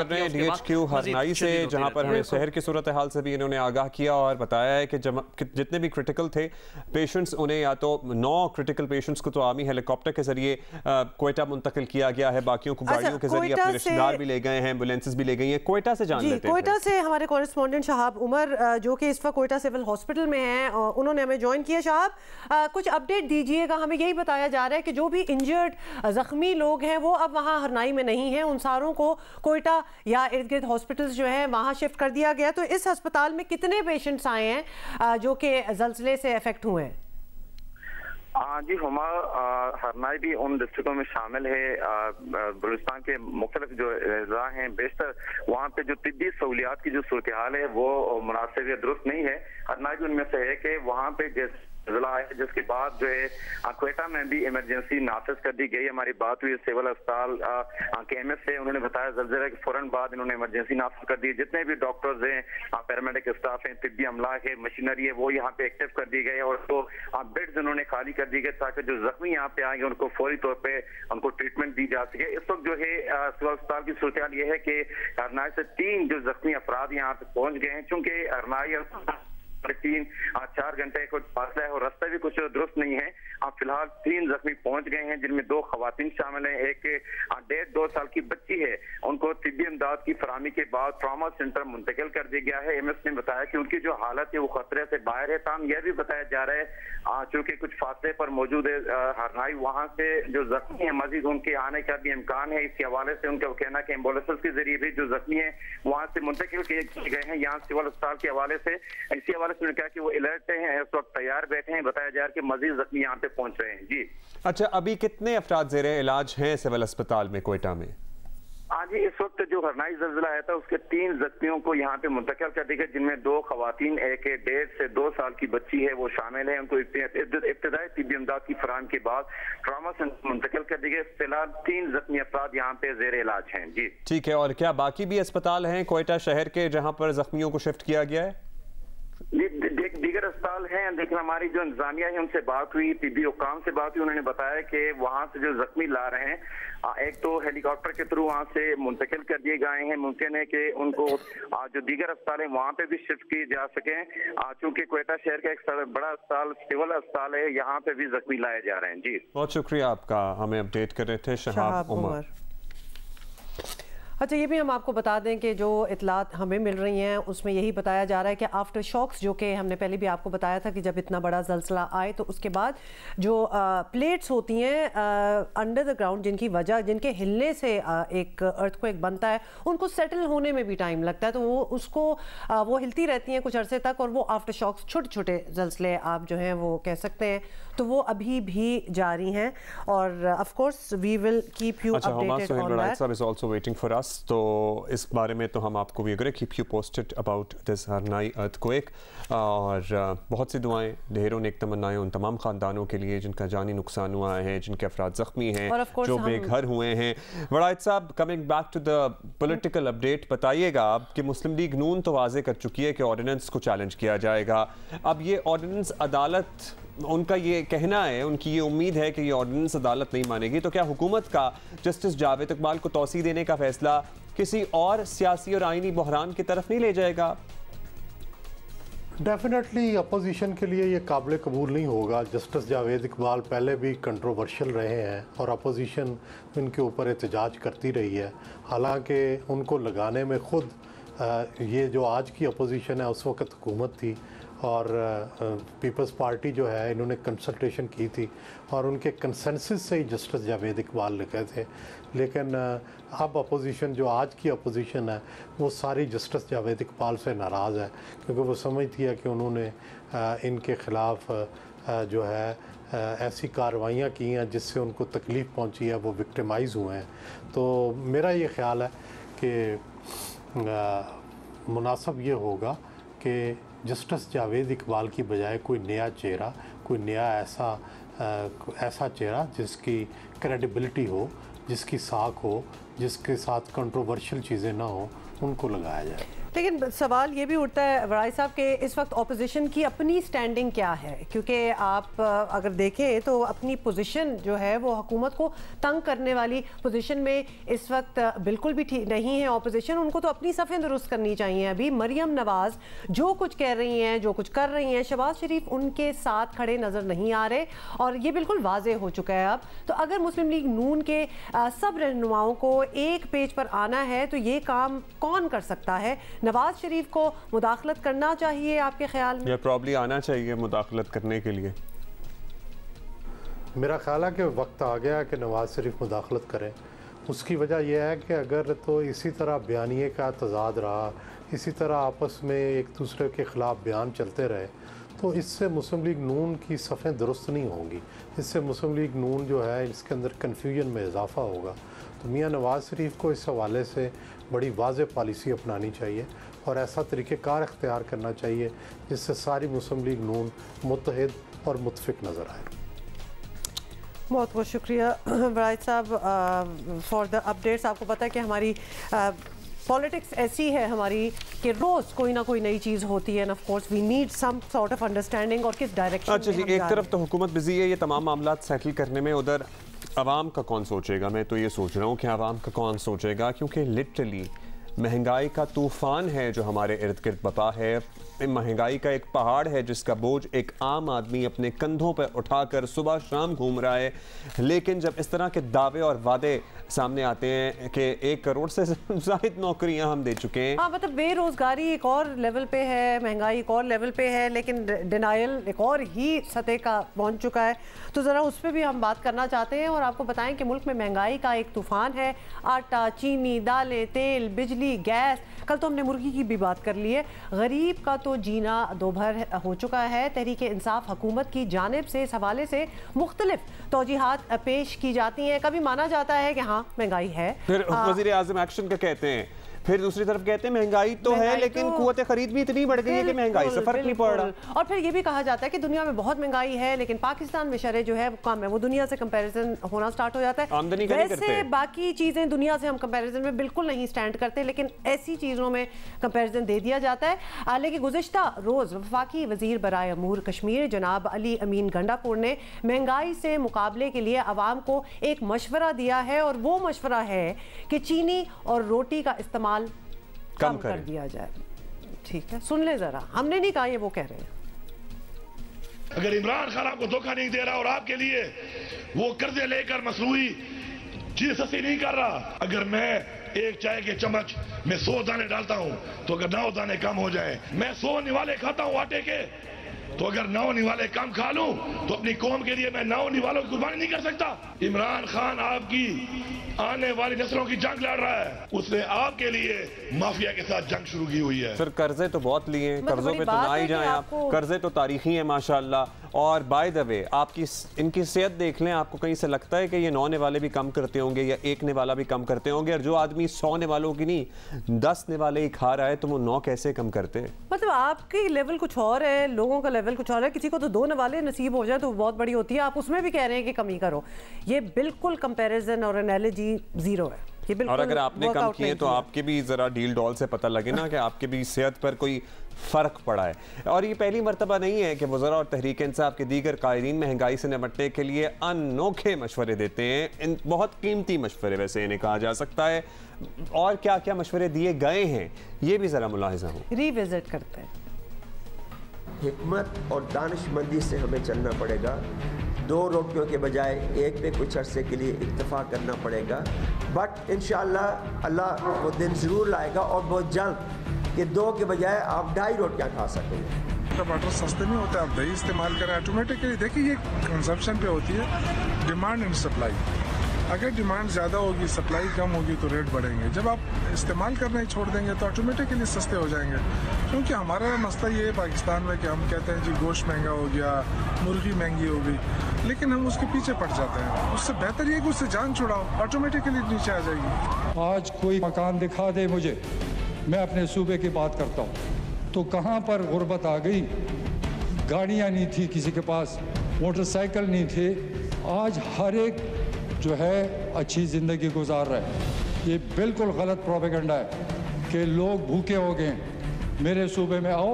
डीएचक्यू हरनाई से, जहां पर हमें शहर की सूरत हाल से भी इन्होंने आगाह किया और बताया है कि जितने भी क्रिटिकल थे पेशेंट्स, उन्हें या तो 9 क्रिटिकल पेशेंट्स को तो आर्मी हेलीकॉप्टर के जरिए कोयटा मुंतकिल किया गया है, बाकियों को गाड़ियों के जरिए अपने रिश्तेदार भी ले गए हैं, एम्बुलेंसेस भी ले गई हैं। कोयटा से जान लेते हैं। कोयटा से हमारे कॉरेस्पॉन्डेंट शहाब उमर जो कि इस वक्त कोयटा सिविल हॉस्पिटल में हैं, उन्होंने हमें ज्वाइन किया। शहाब, कुछ अपडेट दीजिएगा। हमें यही बताया जा रहा है कि जो भी इंजर्ड जख्मी लोग हैं वो अब वहाँ हरनाई में नहीं हैं, उन सारों को कोयटा या इर्द गिर्द हॉस्पिटल्स जो है वहाँ शिफ्ट कर दिया गया। तो इस अस्पताल में कितने पेशेंट्स आए हैं जो कि ज़लज़ले से अफेक्ट हुए हैं? जी हुमा, हरनाई भी उन डिस्ट्रिक्टों में शामिल है। बलूचिस्तान के मुख्तलिफ जो अज़ला हैं, बेशतर वहाँ पे जो तिब्बी सहूलियात की जो सूरत हाल है वो मुनासिब या दुरुस्त नहीं है। हरनाई भी उनमें से है कि वहाँ पे जिला है, जिसके बाद जो है कोयटा में भी इमरजेंसी नाफिज कर दी गई। हमारी बात हुई सिविल अस्पताल के एमएस से, उन्होंने बताया ज़लज़ले के फौरन बाद इन्होंने इमरजेंसी नाफिज कर दी। जितने भी डॉक्टर्स हैं, पैरामेडिक स्टाफ हैं, तिब्बी अमला है, मशीनरी है, वो यहाँ पे एक्टिव कर दी गई और तो बेड्स उन्होंने खाली कर दी गए ताकि जो जख्मी यहाँ पे आएंगे उनको फौरी तौर पे उनको ट्रीटमेंट दी जा सके। इस वक्त जो है सिविल अस्पताल की सूरत हाल ये है कि हरनाई से 3 जो जख्मी अफराद यहाँ पे पहुंच गए हैं। चूंकि हरनाई 3-4 घंटे कुछ फासला है और रास्ता भी कुछ दुरुस्त नहीं है। फिलहाल 3 जख्मी पहुंच गए हैं, जिनमें 2 खवातीन शामिल हैं। एक 1.5-2 साल की बच्ची है, उनको तिब्बी इमदाद की फराहमी के बाद ट्रॉमा सेंटर मुंतकिल कर दिया गया है। एमएस ने बताया कि उनकी जो हालत है वो खतरे से बाहर है। ताम यह भी बताया जा रहा है चूंकि कुछ फासले पर मौजूद है हरनाई, वहाँ से जो जख्मी है मजीद उनके आने का भी इम्कान है। इसके हवाले से उनका कहना है कि एम्बुलेंस के जरिए भी जो जख्मी है वहाँ से मुंतकिल किए गए हैं यहाँ सिविल अस्पताल के हवाले से। इसी हवाले से उन्होंने कहा कि वो अलर्ट हैं, इस वक्त तैयार बैठे हैं। बताया जा रहा है कि मजीद जख्मी यहाँ पे पहुंच रहे हैं। जी अच्छा, अभी कितने अफराद ज़ेरे इलाज हैं सिविल अस्पताल में कोयटा में? जी इस वक्त जो हरनाई ज़लज़ला आया था उसके 3 जख्मियों को यहाँ पे मुंतकिल कर दिया गया, जिनमें 2 खवातीन, एक 1.5 से 2 साल की बच्ची है, वो शामिल है। उनको इब्तिदाई तिब्बी इमदाद की फराहमी के बाद ट्रॉमा सेंटर मुंतकिल कर दिया गया। फिलहाल 3 जख्मी अफराद यहाँ पे ज़ेरे इलाज हैं। जी ठीक है, और क्या बाकी भी अस्पताल हैं कोयटा शहर के जहाँ पर जख्मियों को शिफ्ट किया गया है? दीगर अस्पताल हैं। लेकिन हमारी जो इंतजामिया है उनसे बात हुई, तिब्बी हुकाम से बात हुई, उन्होंने बताया कि वहाँ से जो जख्मी ला रहे हैं एक तो हेलीकॉप्टर के थ्रू वहाँ से मुंतकिल कर दिए गए हैं। मुमकिन है कि उनको जो दीगर अस्पताल है वहाँ पे भी शिफ्ट किए जा सकें, चूंकि कोयटा शहर का एक बड़ा अस्पताल सिविल अस्पताल है, यहाँ पे भी जख्मी लाए जा रहे हैं। जी बहुत शुक्रिया आपका, हमें अपडेट कर रहे थे शहाब उमर। अच्छा, ये भी हम आपको बता दें कि जो इतलात हमें मिल रही हैं उसमें यही बताया जा रहा है कि आफ्टर शॉक्स, जो कि हमने पहले भी आपको बताया था कि जब इतना बड़ा ज़लज़ला आए तो उसके बाद जो प्लेट्स होती हैं अंडर द ग्राउंड, जिनकी वजह, जिनके हिलने से एक अर्थक्वेक बनता है, उनको सेटल होने में भी टाइम लगता है। तो वो हिलती रहती हैं कुछ अरसे तक, और वो आफ्टर शॉक्स, छोटे छोटे ज़लज़ले आप जो हैं वो कह सकते हैं, तो वो अभी भी जारी हैं। और of course we will keep you updated on that. is also waiting for us. तो इस बारे में तो हम आपको भी keep you posted about this Harnai earthquake, और बहुत सी दुआएं, ढेरों नेक तमन्नाएं उन तमाम ख़ानदानों के लिए जिनका जानी नुकसान हुआ है, जिनके अफराद ज़ख्मी हैं, जो बेघर हुए हैं। वड़ाइद साहब, coming back to the political update, बताइएगा आप कि मुस्लिम लीग नून तो वाजे कर चुकी है कि ऑर्डिनेंस को चैलेंज किया जाएगा। अब ये ऑर्डिनेंस अदालत, उनका ये कहना है, उनकी ये उम्मीद है कि ये ऑर्डिनेंस अदालत नहीं मानेगी, तो क्या हुकूमत का जस्टिस जावेद इकबाल को तौसी देने का फैसला किसी और सियासी और आईनी बहरान की तरफ नहीं ले जाएगा? डेफिनेटली अपोजिशन के लिए ये काबिल कबूल नहीं होगा। जस्टिस जावेद इकबाल पहले भी कंट्रोवर्शियल रहे हैं और अपोजिशन इनके ऊपर एहतजाज करती रही है। हालांकि उनको लगाने में ख़ुद ये जो आज की अपोजिशन है उस वक्त हुकूमत थी और पीपल्स पार्टी जो है इन्होंने कंसल्टेशन की थी और उनके कंसेंसस से ही जस्टिस जावेद इकबाल लिखे थे। लेकिन अब अपोजिशन जो आज की अपोजिशन है वो सारी जस्टिस जावेद इकबाल से नाराज़ है, क्योंकि वो समझती है कि उन्होंने इनके ख़िलाफ़ जो है ऐसी कार्रवाइयाँ की हैं जिससे उनको तकलीफ़ पहुंची है, वो विक्टिमाइज़ हुए हैं। तो मेरा ये ख़्याल है कि मुनासिब ये होगा कि जस्टिस जावेद इकबाल की बजाय कोई नया चेहरा, कोई नया ऐसा चेहरा जिसकी क्रेडिबिलिटी हो, जिसकी साख हो, जिसके साथ कंट्रोवर्शियल चीज़ें ना हो, उनको लगाया जाए। लेकिन सवाल ये भी उठता है वड़ाई साहब के इस वक्त ऑपोजिशन की अपनी स्टैंडिंग क्या है, क्योंकि आप अगर देखें तो अपनी पोजीशन जो है वो हुकूमत को तंग करने वाली पोजीशन में इस वक्त बिल्कुल भी ठीक नहीं है ऑपोजिशन। उनको तो अपनी सफ़ें दुरुस्त करनी चाहिए। अभी मरियम नवाज़ जो कुछ कह रही हैं, जो कुछ कर रही हैं, शहबाज शरीफ उनके साथ खड़े नज़र नहीं आ रहे और ये बिल्कुल वाज़ेह हो चुका है अब। तो अगर मुस्लिम लीग नून के सब रहनुमाओं को एक पेज पर आना है तो ये काम कौन कर सकता है? नवाज शरीफ को मुदाखलत करना चाहिए आपके ख्याल में? प्रॉब्ली आना चाहिए मुदाखलत करने के लिए। मेरा ख्याल है कि वक्त आ गया कि नवाज शरीफ मुदाखलत करें। उसकी वजह यह है कि अगर तो इसी तरह बयानिए का तजाद रहा, इसी तरह आपस में एक दूसरे के ख़िलाफ़ बयान चलते रहे तो इससे मुस्लिम लीग नून की सफ़ें दुरुस्त नहीं होंगी। इससे मुस्लिम लीग नून जो है इसके अंदर कन्फ्यूजन में इजाफ़ा होगा। तो मियाँ नवाज शरीफ को इस हवाले से बड़ी वाज़ेह पॉलिसी अपनानी चाहिए और ऐसा तरीक़ेकार इख्तियार करना चाहिए जिससे सारी मुस्लिम लीग नून मुत्तहिद और मुत्तफ़िक नज़र आए। बहुत बहुत शुक्रिया वड़ाइद साहब फॉर द अपडेट्स। आपको पता है कि हमारी पॉलिटिक्स ऐसी है हमारी कि रोज़ कोई ना कोई नई चीज़ होती है and of course we need some sort of understanding और किस डायरेक्शन। अच्छा जी, एक तरफ तो हुकूमत बिजी है ये तमाम मामला सेटल करने में, उधर आवाम का कौन सोचेगा? मैं तो ये सोच रहा हूँ कि आवाम का कौन सोचेगा, क्योंकि लिटरली महंगाई का तूफ़ान है जो हमारे इर्द गिर्द बपा है। महंगाई का एक पहाड़ है जिसका बोझ एक आम आदमी अपने कंधों पर उठाकर सुबह शाम घूम रहा है। लेकिन जब इस तरह के दावे और वादे सामने आते हैं कि 1 करोड़ से ज़ायद नौकरियां हम दे चुके हैं। हाँ, मतलब बेरोजगारी एक और लेवल पे है, महंगाई एक और लेवल पे है, लेकिन डिनाइल एक और ही सतह का पहुंच चुका है। तो ज़रा उस पर भी हम बात करना चाहते हैं और आपको बताएं कि मुल्क में महंगाई का एक तूफ़ान है। आटा, चीनी, दालें, तेल, बिजली, गैस, कल तो हमने मुर्गी की भी बात कर ली है। गरीब का तो जीना दोभर हो चुका है। तहरीक इंसाफ हुकूमत की जानिब से इस हवाले से मुख्तलिफ तौजीहात पेश की जाती हैं। कभी माना जाता है कि हाँ महंगाई है, फिर वज़ीर आज़म एक्शन का कहते हैं, फिर दूसरी तरफ कहते हैं महंगाई तो है लेकिन कुव्वत खरीद भी इतनी बढ़ गई है कि महंगाई से फर्क नहीं पड़ रहा। और फिर ये भी कहा जाता है कि दुनिया में बहुत महंगाई है लेकिन पाकिस्तान में शरह जो है वो कम है, वो दुनिया से कंपैरिजन होना स्टार्ट हो जाता है। आमदनी वैसे बाकी चीजें दुनिया से हम कंपैरिजन में बिल्कुल नहीं स्टैंड करते, लेकिन ऐसी चीजों में कंपैरिजन दे दिया जाता है। लेकिन गुज़िश्ता रोज वफाकी वजीर बराए अमूर कश्मीर जनाब अली अमीन गंडापुर ने महंगाई से मुकाबले के लिए अवाम को एक मशवरा दिया है और वो मशवरा है कि चीनी और रोटी का इस्तेमाल कम कर दिया जाए। ठीक है, सुन ले जरा, हमने नहीं कहा, ये वो कह रहे हैं। अगर इमरान खान आपको धोखा नहीं दे रहा और आपके लिए वो कर्जे लेकर मसनूई चीज सस्ती नहीं कर रहा, अगर मैं एक चाय के चम्मच में 100 दाने डालता हूं तो अगर 9 दाने कम हो जाए, मैं 100 निवाले खाता हूं आटे के तो अगर 9 निवाले कम खा लूं तो अपनी कौम के लिए मैं 9 निवालों की कुर्बानी नहीं कर सकता। इमरान खान आपकी आने वाली नस्लों की जंग लड़ रहा है, उसने आपके लिए माफिया के साथ जंग शुरू की हुई है। सर कर्जे तो बहुत लिए हैं, कर्जों पे तो ना ही जाए आप, कर्जे तो तारीखी हैं माशाल्लाह, और बाय द वे आपकी इनकी सेहत देख लें, आपको कहीं से लगता है कि ये 9 निवाले भी कम करते होंगे या 1 निवाला भी कम करते होंगे? और जो आदमी 100 निवालों की नहीं 10 निवाले ही खा रहा है तो वो 9 कैसे कम करते? मतलब आपकी लेवल कुछ और है, लोगों का लेवल कुछ और है। किसी को तो 2 निवाले नसीब हो जाए तो बहुत बड़ी होती है, आप उसमें भी कह रहे हैं कि कमी करो। ये बिल्कुल कंपैरिजन और एनालॉजी जीरो है। और अगर आपने कम किए तो आपके भी जरा डील डॉल से पता लगे ना कि आपके भी सेहत पर कोई फ़र्क पड़ा है। और ये पहली मरतबा नहीं है कि वज़रा और तहरीक इंसाफ के दीगर कायदीन महंगाई से निपटने के लिए अनोखे मशवरे देते हैं। इन बहुत कीमती मशवरे वैसे इन्हें कहा जा सकता है। और क्या क्या मशवरे दिए गए हैं ये भी ज़रा मुलाहिज़ा हो। रिविजिट करते हैं। हिकमत और दानिशमंदी से हमें चलना पड़ेगा। 2 रोटियों के बजाय एक पे कुछ अरसे के लिए इक्तफा करना पड़ेगा। बट इंशाअल्लाह अल्लाह वो दिन ज़रूर लाएगा और बहुत जल्द कि 2 के बजाय आप 2.5 रोटियां खा सकेंगे। टमाटर सस्ते नहीं होते, आप दही इस्तेमाल करें ऑटोमेटिकली। देखिए ये कंजप्शन पे होती है, डिमांड एंड सप्लाई। अगर डिमांड ज़्यादा होगी, सप्लाई कम होगी तो रेट बढ़ेंगे। जब आप इस्तेमाल करना ही छोड़ देंगे तो ऑटोमेटिकली सस्ते हो जाएंगे। क्योंकि हमारा मसला ये है पाकिस्तान में कि हम कहते हैं जी गोश्त महंगा हो गया, मुर्गी महंगी हो गई, लेकिन हम उसके पीछे पड़ जाते हैं। उससे बेहतर ये कि उससे जान छुड़ाओ, ऑटोमेटिकली नीचे आ जाएगी। आज कोई मकान दिखा दे मुझे, मैं अपने सूबे की बात करता हूँ, तो कहाँ पर गुर्बत आ गई। गाड़ियाँ नहीं थी किसी के पास, मोटरसाइकिल नहीं थे। आज हर एक जो है अच्छी ज़िंदगी गुजार रहे हैं। ये बिल्कुल गलत प्रोपेगेंडा है कि लोग भूखे हो गए। मेरे सूबे में आओ,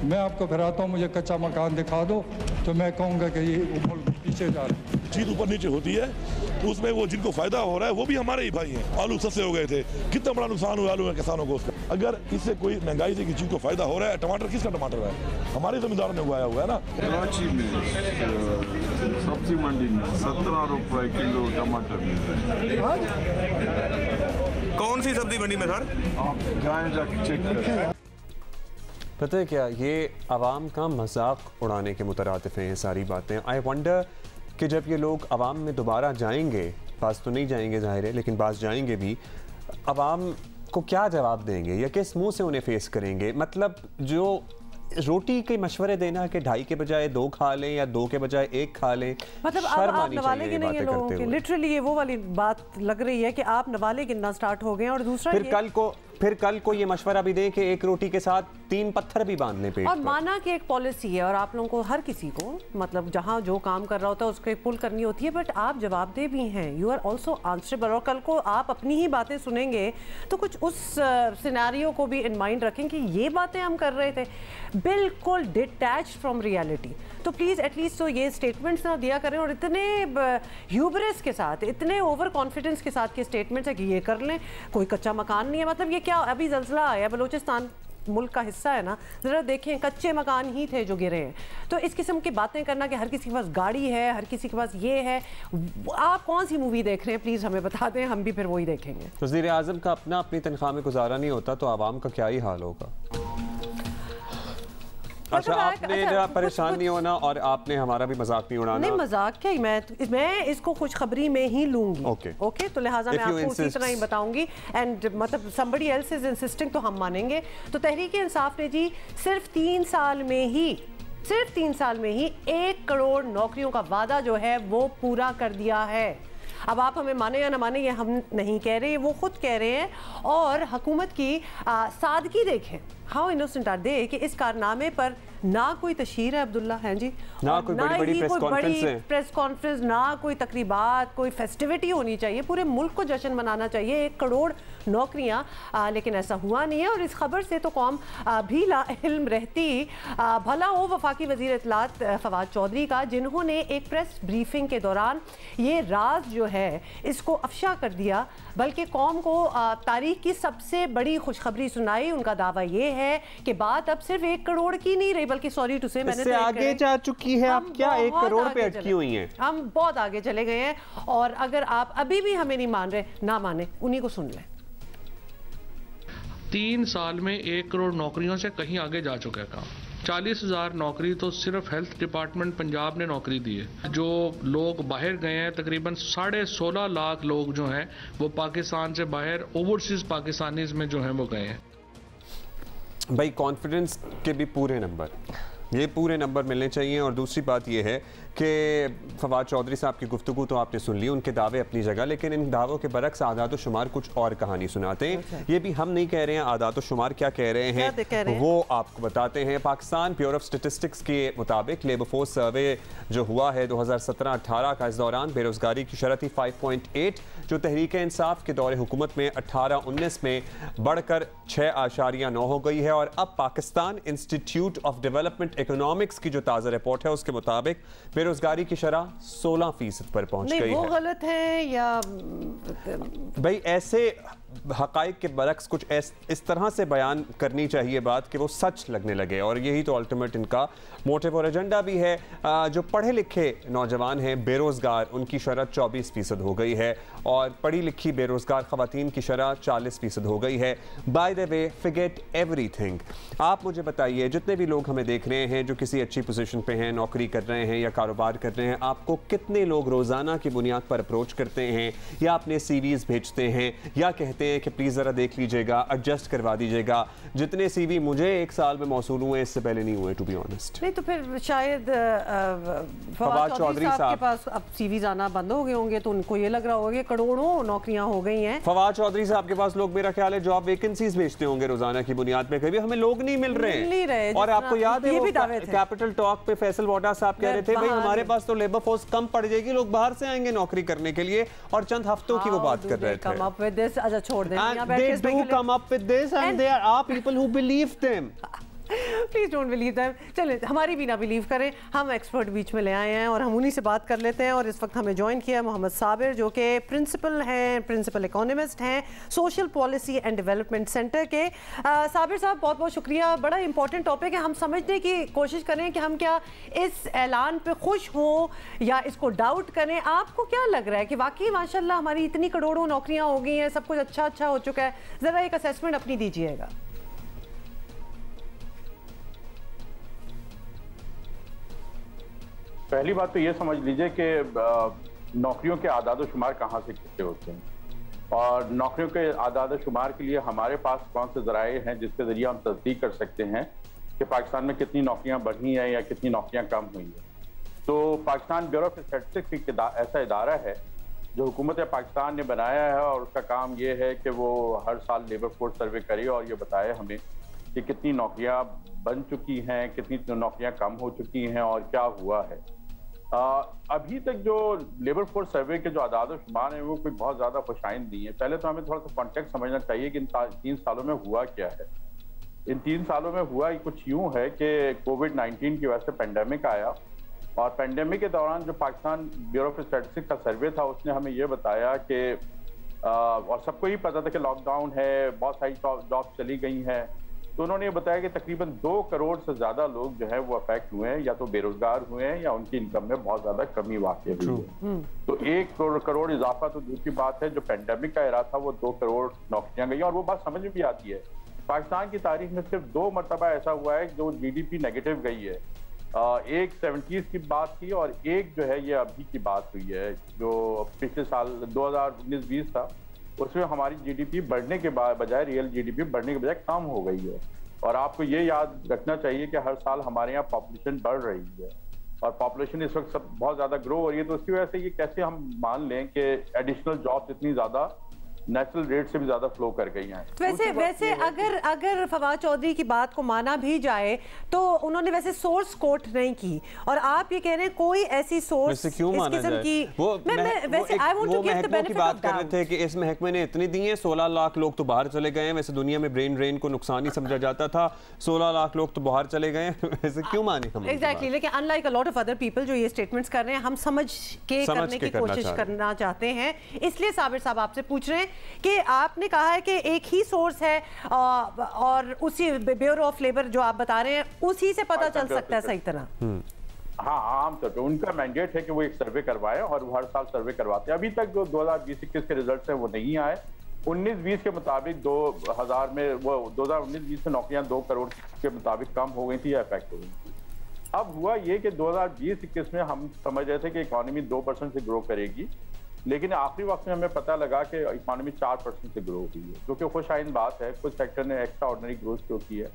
मैं आपको फिराता हूँ, मुझे कच्चा मकान दिखा दो तो मैं कहूँगा कि ये पीछे जा रहे हैं। चीज़ ऊपर नीचे होती है तो उसमें वो जिनको फायदा हो रहा है वो भी हमारे ही भाई हैं। आलू सस्ते हो गए थे, कितना बड़ा नुकसान हुआ आलू में किसानों को उसका। अगर इससे कोई महंगाई से किसी चीज़ को फायदा हो रहा है, टमाटर किसका टमाटर है? हमारे जमींदारों ने उगाया हुआ है ना। कराची में सब्जी मंडी में 17 रुपए किलो टमाटर मिल रहे हैं। कौन सी सब्जी मंडी में सर? आप जाएं जाके चेक करें। पता है क्या, ये आवाम का मजाक उड़ाने के मुतरातिफ हैं ये सारी बातें। आई वंडर कि जब ये लोग आवाम में दोबारा जाएंगे, पास तो नहीं जाएंगे जाहिर है, लेकिन पास जाएंगे भी, आवाम को क्या जवाब देंगे या किस मुंह से उन्हें फेस करेंगे? मतलब जो रोटी के मशवरे देना कि 2.5 के बजाय 2 खा लें या 2 के बजाय 1 खा लें, मतलब अब आप नवाले के नहीं है लोगों के। लिटरली ये वो वाली बात लग रही है कि आप नवाले गिनना स्टार्ट हो गए। और दूसरा फिर कल को ये मशवरा भी दें कि 1 रोटी के साथ 3 पत्थर भी बांध लें पेट और पर। माना कि एक पॉलिसी है और आप लोगों को हर किसी को मतलब जहां जो काम कर रहा होता है उसको एक पुल करनी होती है, बट आप जवाबदेह भी हैं। You are also answerable. और कल को आप अपनी ही बातें सुनेंगे तो कुछ उस सिनेरियो को भी इन माइंड रखें कि ये बातें हम कर रहे थे बिल्कुल डिटैच फ्रॉम रियलिटी। तो प्लीज़ एटलीस्ट तो ये स्टेटमेंट्स ना दिया करें। और इतने ह्यूबरस के साथ, इतने ओवर कॉन्फिडेंस के साथ के स्टेटमेंट्स है कि ये कर लें, कोई कच्चा मकान नहीं है। मतलब ये क्या, अभी ज़ल्ज़ला आया, बलूचिस्तान मुल्क का हिस्सा है ना, ज़रा देखें कच्चे मकान ही थे जो गिरे हैं। तो इस किस्म की बातें करना कि हर किसी के पास गाड़ी है, हर किसी के पास ये है, आप कौन सी मूवी देख रहे हैं प्लीज़ हमें बता दें, हम भी फिर वही देखेंगे। वज़ीर आज़म का अपनी तनख्वाह में गुजारा नहीं होता तो आवाम का क्या ही हाल होगा। अच्छा, आपने परेशान नहीं होना और आपने हमारा भी मजाक नहीं उड़ाना। नहीं मजाक क्या, मैं इसको खुशखबरी में ही लूंगी। ओके तो लिहाजा मैं आपको उसी तरह ही बताऊंगी। एंड मतलब somebody else is insisting तो हम मानेंगे। तो तहरीक इंसाफ ने जी सिर्फ 3 साल में ही 1 करोड़ नौकरियों का वादा जो है वो पूरा कर दिया है। अब आप हमें माने या ना माने, ये हम नहीं कह रहे, वो खुद कह रहे हैं। और हुकूमत की सादगी देखें, हाउ इनोसेंट आर दे कि इस कारनामे पर ना कोई तशहीर है अब्दुल्ला, हैं जी, ना कोई बड़ी प्रेस कॉन्फ्रेंस, ना कोई तकरीबात, कोई फेस्टिविटी होनी चाहिए। पूरे मुल्क को जश्न मनाना चाहिए, 1 करोड़ नौकरियां, लेकिन ऐसा हुआ नहीं है। और इस खबर से तो कौम भी लाइल्म रहती। भला हो वफाकी वज़ीर इत्तलात फवाद चौधरी का, जिन्होंने एक प्रेस ब्रीफिंग के दौरान ये राज जो है इसको अफशा कर दिया, बल्कि कौम को तारीख की सबसे बड़ी खुशखबरी सुनाई। उनका दावा ये है कि बात अब सिर्फ 1 करोड़ की नहीं रही, बल्कि सॉरी टू से मैंने इससे आगे जा चुकी है। अब क्या 1 करोड़ पे अटकी हुई हैं? हम बहुत आगे चले गए हैं। और अगर आप अभी भी हमें नहीं मान रहे, ना माने, उन्हीं को सुन लें। 3 साल में 1 करोड़ नौकरियों से कहीं आगे जा चुका है काम। 40,000 नौकरी तो सिर्फ हेल्थ डिपार्टमेंट पंजाब ने नौकरी दी है। जो लोग बाहर गए हैं, तकरीबन 16.5 लाख लोग जो हैं वो पाकिस्तान से बाहर ओवरसीज पाकिस्तानीज में जो हैं वो गए हैं। भाई कॉन्फिडेंस के भी पूरे नंबर, ये पूरे नंबर मिलने चाहिए। और दूसरी बात ये है कि फवाद चौधरी साहब की गुफ्तगू तो आपने सुन ली, उनके दावे अपनी जगह, लेकिन इन दावों के बरक्स आदात व शुमार कुछ और कहानी सुनाते हैं। ये भी हम नहीं कह रहे हैं, आदात व शुमार क्या कह रहे हैं वो आपको बताते हैं। पाकिस्तान ब्यूरो ऑफ स्टेटिस्टिक्स के मुताबिक लेबर फोर्स सर्वे जो हुआ है 2017-18 का, इस दौरान बेरोजगारी की शरह थी 5.8, जो तहरीक इंसाफ के दौरे हुकूमत में 18-19 में बढ़कर 6.9 हो गई है। और अब Pakistan institute of development economics की जो ताज़ा रिपोर्ट है उसके मुताबिक बेरोजगारी की शरह 16% पर पहुंच गई है। वो गलत है या भाई ऐसे हकाइक के बरक्स कुछ इस तरह से बयान करनी चाहिए बात कि वो सच लगने लगे, और यही तो अल्टीमेट इनका मोटिव और एजेंडा भी है। जो पढ़े लिखे नौजवान हैं बेरोज़गार, उनकी शरह 24% हो गई है, और पढ़ी लिखी बेरोज़गार ख़वातीन की शरह 40% हो गई है। Bye the way, forget everything. आप मुझे बताइए, जितने भी लोग हमें देख रहे हैं जो किसी अच्छी पोजीशन पे हैं, नौकरी कर रहे हैं या कारोबार कर रहे हैं, आपको कितने लोग रोज़ाना की बुनियाद पर अप्रोच करते हैं या अपने CVs भेजते हैं या कहते हैं कि प्लीज़ ज़रा देख लीजिएगा, एडजस्ट करवा दीजिएगा? जितने CV मुझे एक साल में मौसूल हुए, इससे पहले नहीं हुए, टू बी ऑनेस्ट। नहीं तो फिर शायद फवाद चौधरी साहब के पास अब CVs आना बंद हो गए होंगे, तो उनको ये लग रहा होगा कि करोड़ों नौकरियां हो गई हैं। फवाद चौधरी साहब के पास लोग, मेरा ख्याल है, जॉब वैकेंसीज भेजते होंगे रोजाना की बुनियाद पे, कभी हमें लोग नहीं मिल रहे। और आपको याद है वो कैपिटल टॉक पे फैसल वाडा साहब कह रहे थे भाई हमारे पास तो लेबर फोर्स कम पड़ जाएगी, लोग बाहर से आएंगे नौकरी करने के लिए, और चंद हफ्तों की वो बात कर रहे थे। अच्छा छोड़ दें, they do come up with this and there are people who believe them. Please don't believe them. चलिए, हमारी भी ना बिलीव करें, हम एक्सपर्ट बीच में ले आए हैं और हम उन्हीं से बात कर लेते हैं। और इस वक्त हमें ज्वाइन किया मोहम्मद साबिर, जो कि प्रिंसिपल इकोनॉमिस्ट हैं social policy and development centre के। साबिर साहब, बहुत बहुत शुक्रिया। बड़ा इंपॉर्टेंट टॉपिक है, हम समझने की कोशिश करें कि हम क्या इस ऐलान पे खुश हों या इसको डाउट करें। आपको क्या लग रहा है कि वाकई माशाल्लाह हमारी इतनी करोड़ों नौकरियाँ हो गई हैं, सब कुछ अच्छा हो चुका है? ज़रा एक असेसमेंट अपनी दीजिएगा। पहली बात तो ये समझ लीजिए कि नौकरियों के आदाद शुमार कहाँ से कितने होते हैं, और नौकरियों के आदाद शुमार के लिए हमारे पास कौन से ज़राए हैं जिसके ज़रिए हम तस्दीक कर सकते हैं कि पाकिस्तान में कितनी नौकरियां बढ़ी हैं या कितनी नौकरियां कम हुई हैं। तो पाकिस्तान ब्यूरो ऑफ स्टैटिस्टिक्स ऐसा इदारा है जो हुकूमत पाकिस्तान ने बनाया है, और उसका काम ये है कि वो हर साल लेबर फोर्स सर्वे करे और ये बताए हमें कि कितनी नौकरियां बन चुकी हैं, कितनी नौकरियां कम हो चुकी हैं और क्या हुआ है। अभी तक जो लेबर फोर्स सर्वे के जो आदाद और शुमार हैं वो कोई बहुत ज़्यादा खुशाइंद नहीं है। पहले तो हमें थोड़ा सा कॉन्टेक्स्ट समझना चाहिए कि इन 3 सालों में हुआ क्या है। इन 3 सालों में हुआ कुछ यूँ है कि कोविड-19 की वजह से पेंडेमिक आया, और पेंडेमिक के दौरान जो पाकिस्तान ब्यूरो ऑफ स्टैटिस्टिक्स का सर्वे था उसने हमें ये बताया कि और सबको ही पता था कि लॉकडाउन है, बहुत सारी जॉब चली गई हैं, तो उन्होंने ये बताया कि तकरीबन 2 करोड़ से ज़्यादा लोग जो है वो अफेक्ट हुए हैं, या तो बेरोजगार हुए हैं या उनकी इनकम में बहुत ज़्यादा कमी वाक़ई हुई है। तो 1 करोड़ इजाफा तो दूर की बात है, जो पेंडेमिक का एरा था वो 2 करोड़ नौकरियां गई। और वो बात समझ में भी आती है, पाकिस्तान की तारीख में सिर्फ 2 मरतबा ऐसा हुआ है जो GDP नेगेटिव गई है। एक 70s की बात थी और एक जो है ये अभी की बात हुई है, जो पिछले साल 2019-20 था, उसमें हमारी GDP बढ़ने के बजाय रियल GDP बढ़ने के बजाय कम हो गई है। और आपको ये याद रखना चाहिए कि हर साल हमारे यहाँ पॉपुलेशन बढ़ रही है, और पॉपुलेशन इस वक्त सब बहुत ज़्यादा ग्रो हो रही है। तो उसकी वजह से ये कैसे हम मान लें कि एडिशनल जॉब्स इतनी ज़्यादा नेचुरल रेट से भी ज्यादा फ्लो कर गई हैं। वैसे अगर फवाद चौधरी की बात को माना भी जाए तो उन्होंने वैसे सोर्स कोट नहीं की, और आप ये कह रहे हैं कोई ऐसी सोर्स इस किस्म की वो महकमों की बात कर रहे थे कि इस महकमे ने इतनी दी है, 16 लाख लोग तो बाहर चले गए हैं। वैसे दुनिया में ब्रेन ड्रेन को नुकसान ही समझा जाता था, 16 लाख लोग तो बाहर चले गए हैं, वैसे क्यों माने हम? एग्जैक्टली, लेकिन unlike a lot of other people जो ये स्टेटमेंट्स कर रहे हैं, हम समझ के करने की कोशिश करना चाहते हैं। इसलिए साबिर साहब आपसे पूछ रहे हैं कि आपने कहा है कि एक ही सोर्स है और उसी ब्यूरो ऑफ लेबर जो आप बता रहे हैं उसी से पता चल सकता है सही तरह। हाँ, आमतौर पर उनका मैंडेट है कि वो एक सर्वे करवाए, और वो हर साल सर्वे करवाते हैं। अभी तक जो 2020-21 के रिजल्ट हैं वो नहीं आए। 19-20 के मुताबिक 2000 में वो 2019-20 में नौकरियां 2 करोड़ के मुताबिक कम हो गई थी या इफेक्ट हो गई थी। अब हुआ ये कि 2020-21 में हम समझ रहे थे कि इकोनॉमी 2% से ग्रो करेगी, लेकिन आखिरी वक्त में हमें पता लगा कि इकोनॉमी 4% से ग्रो हुई है, जो कि खुशाइन बात है। कुछ सेक्टर ने एक्स्ट्रा ऑर्डिनरी ग्रोथ शो की है,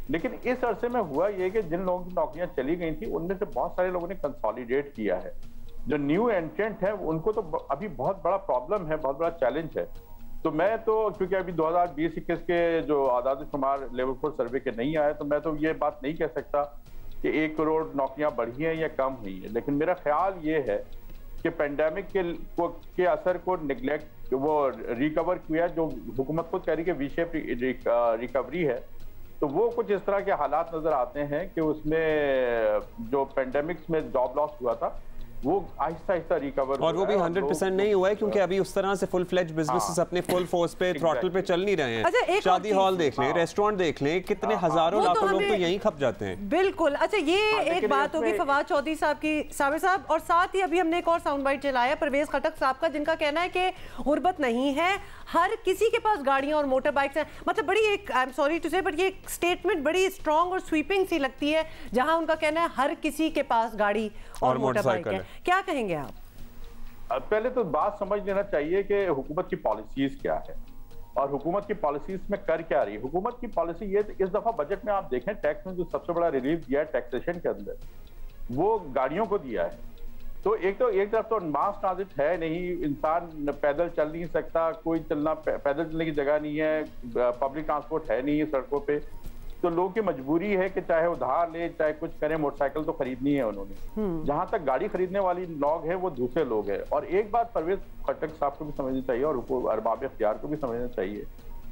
लेकिन इस अरसे में हुआ ये कि जिन लोगों की नौकरियां चली गई थी उनमें से बहुत सारे लोगों ने कंसोलिडेट किया है। जो न्यू एंट्रेंट है उनको तो अभी बहुत बड़ा प्रॉब्लम है, बहुत बड़ा चैलेंज है। तो मैं तो क्योंकि अभी 2020-21 के जो आदाद शुमार लेवल 4 सर्वे के नहीं आए, तो मैं तो ये बात नहीं कह सकता कि 1 करोड़ नौकरियां बढ़ी हैं या कम हुई है। लेकिन मेरा ख्याल ये है कि पेंडेमिक के असर को निगलेक्ट वो रिकवर किया, जो हुकूमत खुद कह रही है कि वी शेप रिकवरी है, तो वो कुछ इस तरह के हालात नजर आते हैं कि उसमें जो पेंडेमिक्स में जॉब लॉस हुआ था वो आहिस्ता आहिस्ता रिकवर, और वो भी 100% नहीं हुआ है क्योंकि अभी उस तरह से फुल फ्लेज बिजनेसेस अपने फुल फोर्स पे थ्रॉटल पे चल नहीं रहे हैं। अच्छा, शादी हॉल देख लें, रेस्टोरेंट देख लें, कितने हजारों लाखों लोग तो यहीं खप जाते हैं। बिल्कुल। अच्छा, ये एक बात होगी फवाद चौधरी साहब की, साबिर साहब, और साथ ही अभी हमने एक और साउंड बाइट चलाया परवेज खटक साहब का, जिनका कहना है कि गुर्बत नहीं है, हर किसी के पास गाड़ियां और मोटर बाइक्स हैं। मतलब बड़ी एक, आई एम सॉरी टू से, बट ये स्टेटमेंट बड़ी स्ट्रॉन्ग और स्वीपिंग सी लगती है, जहां उनका कहना है हर किसी के पास गाड़ी और मोटर बाइक है। क्या कहेंगे आप? पहले तो बात समझ लेना चाहिए कि हुकूमत की पॉलिसीज क्या है और हुकूमत की पॉलिसीज में कर क्या रही है। हुकूमत की पॉलिसी ये, इस दफा बजट में आप देखें टैक्स में जो सबसे बड़ा रिलीफ दिया है टैक्सेशन के अंदर, वो गाड़ियों को दिया है। तो एक तरफ तो मास ट्रांजिट है नहीं, इंसान पैदल चल नहीं सकता, कोई पैदल चलने की जगह नहीं है, पब्लिक ट्रांसपोर्ट है नहीं सड़कों पे, तो लोगों की मजबूरी है कि चाहे उधार ले चाहे कुछ करें, मोटरसाइकिल तो खरीदनी है उन्होंने। जहां तक गाड़ी खरीदने वाली लोग हैं वो दूसरे लोग हैं। और एक बात परवेज खटक साहब को भी समझनी चाहिए और अरबाब इख्तियार को भी समझना चाहिए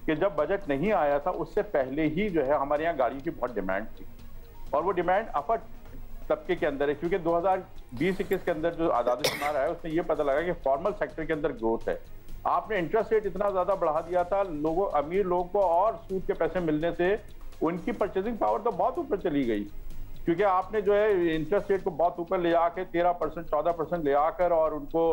कि जब बजट नहीं आया था उससे पहले ही जो है हमारे यहाँ गाड़ी की बहुत डिमांड थी, और वो डिमांड अपर तबके के अंदर है, क्योंकि 2020-21 के अंदर जो आदाद शुमार आया उसमें ये पता लगा कि फॉर्मल सेक्टर के अंदर ग्रोथ है। आपने इंटरेस्ट रेट इतना ज्यादा बढ़ा दिया था, अमीर लोगों को और सूद के पैसे मिलने से उनकी परचेजिंग पावर तो बहुत ऊपर चली गई, क्योंकि आपने जो है इंटरेस्ट रेट को बहुत ऊपर ले आकर 13% 14% ले आकर, और उनको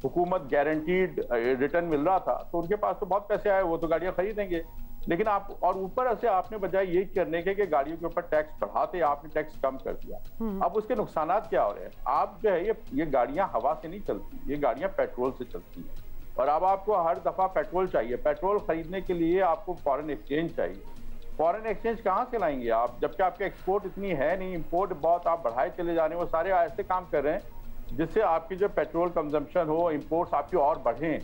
हुकूमत गारंटीड रिटर्न मिल रहा था, तो उनके पास तो बहुत पैसे आए, वो तो गाड़ियां खरीदेंगे। लेकिन आप, और ऊपर से आपने बजाय ये करने के कि गाड़ियों के ऊपर टैक्स बढ़ाते, आपने टैक्स कम कर दिया। अब उसके नुकसानात क्या हो रहे हैं? आप जो है ये गाड़ियां हवा से नहीं चलती, ये गाड़ियां पेट्रोल से चलती हैं, और अब आपको हर दफा पेट्रोल चाहिए। पेट्रोल खरीदने के लिए आपको फॉरेन एक्सचेंज चाहिए। फॉरेन एक्सचेंज कहाँ से लाएंगे आप, जबकि आपके एक्सपोर्ट इतनी है नहीं, इंपोर्ट बहुत आप बढ़ाए चले जा रहे हैं। वो सारे ऐसे काम कर रहे हैं जिससे आपकी जो पेट्रोल कंजम्पशन हो, इंपोर्ट्स आपकी और बढ़ें।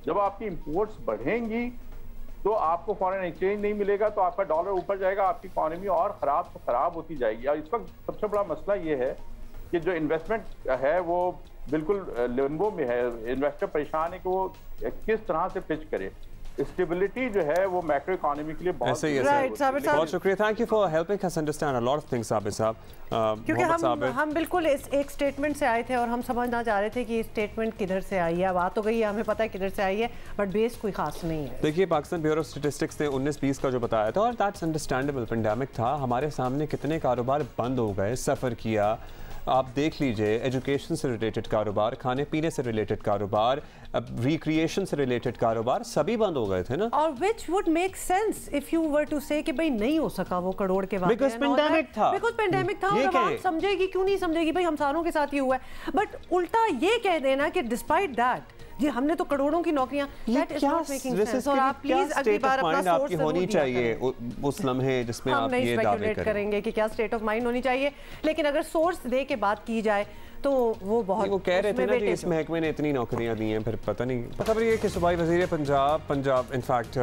जब आपकी इंपोर्ट्स बढ़ेंगी तो आपको फॉरेन एक्सचेंज नहीं मिलेगा, तो आपका डॉलर ऊपर जाएगा, आपकी इकोनॉमी और खराब होती जाएगी। और इस वक्त सबसे बड़ा मसला ये है कि जो इन्वेस्टमेंट है वो बिल्कुल लिम्बो में है। इन्वेस्टर परेशान है कि वो किस तरह से पिच करे। स्टेबिलिटी जो है वो मैक्रो इकोनॉमी के लिए बहुत सही है। बहुत शुक्रिया, thank you for helping us understand a lot of things Sabir साहब। क्योंकि हम बिल्कुल इस एक स्टेटमेंट से आए थे और हम समझना चाह रहे थे कि ये स्टेटमेंट किधर से आई है। बात तो गई है, हमें पता है किधर से आई है, बट बेस कोई खास नहीं है। देखिए, पाकिस्तान ब्यूरो ऑफ स्टैटिस्टिक्स ने 19-20 का जो बताया था, और दैट्स अंडरस्टैंडेबल, पेंडेमिक था, हमारे सामने कितने कारोबार बंद हो गए, सफ़र किया, आप देख लीजिए, एजुकेशन से रिलेटेड कारोबार, खाने पीने से रिलेटेड कारोबार, रिक्रिएशन से रिलेटेड कारोबार सभी बंद हो गए थे ना। और which would make sense if you were to say कि भाई नहीं हो सका वो करोड़ के वाक़या, बिकॉज़ पेंडेमिक था, और आप समझेगी क्यों नहीं समझेगी, भाई हम सारों के साथ ही हुआ है। बट उल्टा ये कह देना कि डिस्पाइट दैट जी हमने तो करोड़ों की नौकरियां, that is not making sense. और आप प्लीज अगली बार अपना सोर्स होनी चाहिए उस लम्हे जिसमें आप ये दावे करेंगे कि क्या स्टेट ऑफ माइंड होनी चाहिए, लेकिन अगर सोर्स दे के बात की जाए तो वो बहुत, वो कह रहे थे ना कि इस महकमे ने इतनी नौकरियां दी हैं, फिर पता नहीं। खबर ये कि सूबाई वज़ीर पंजाब इनफैक्ट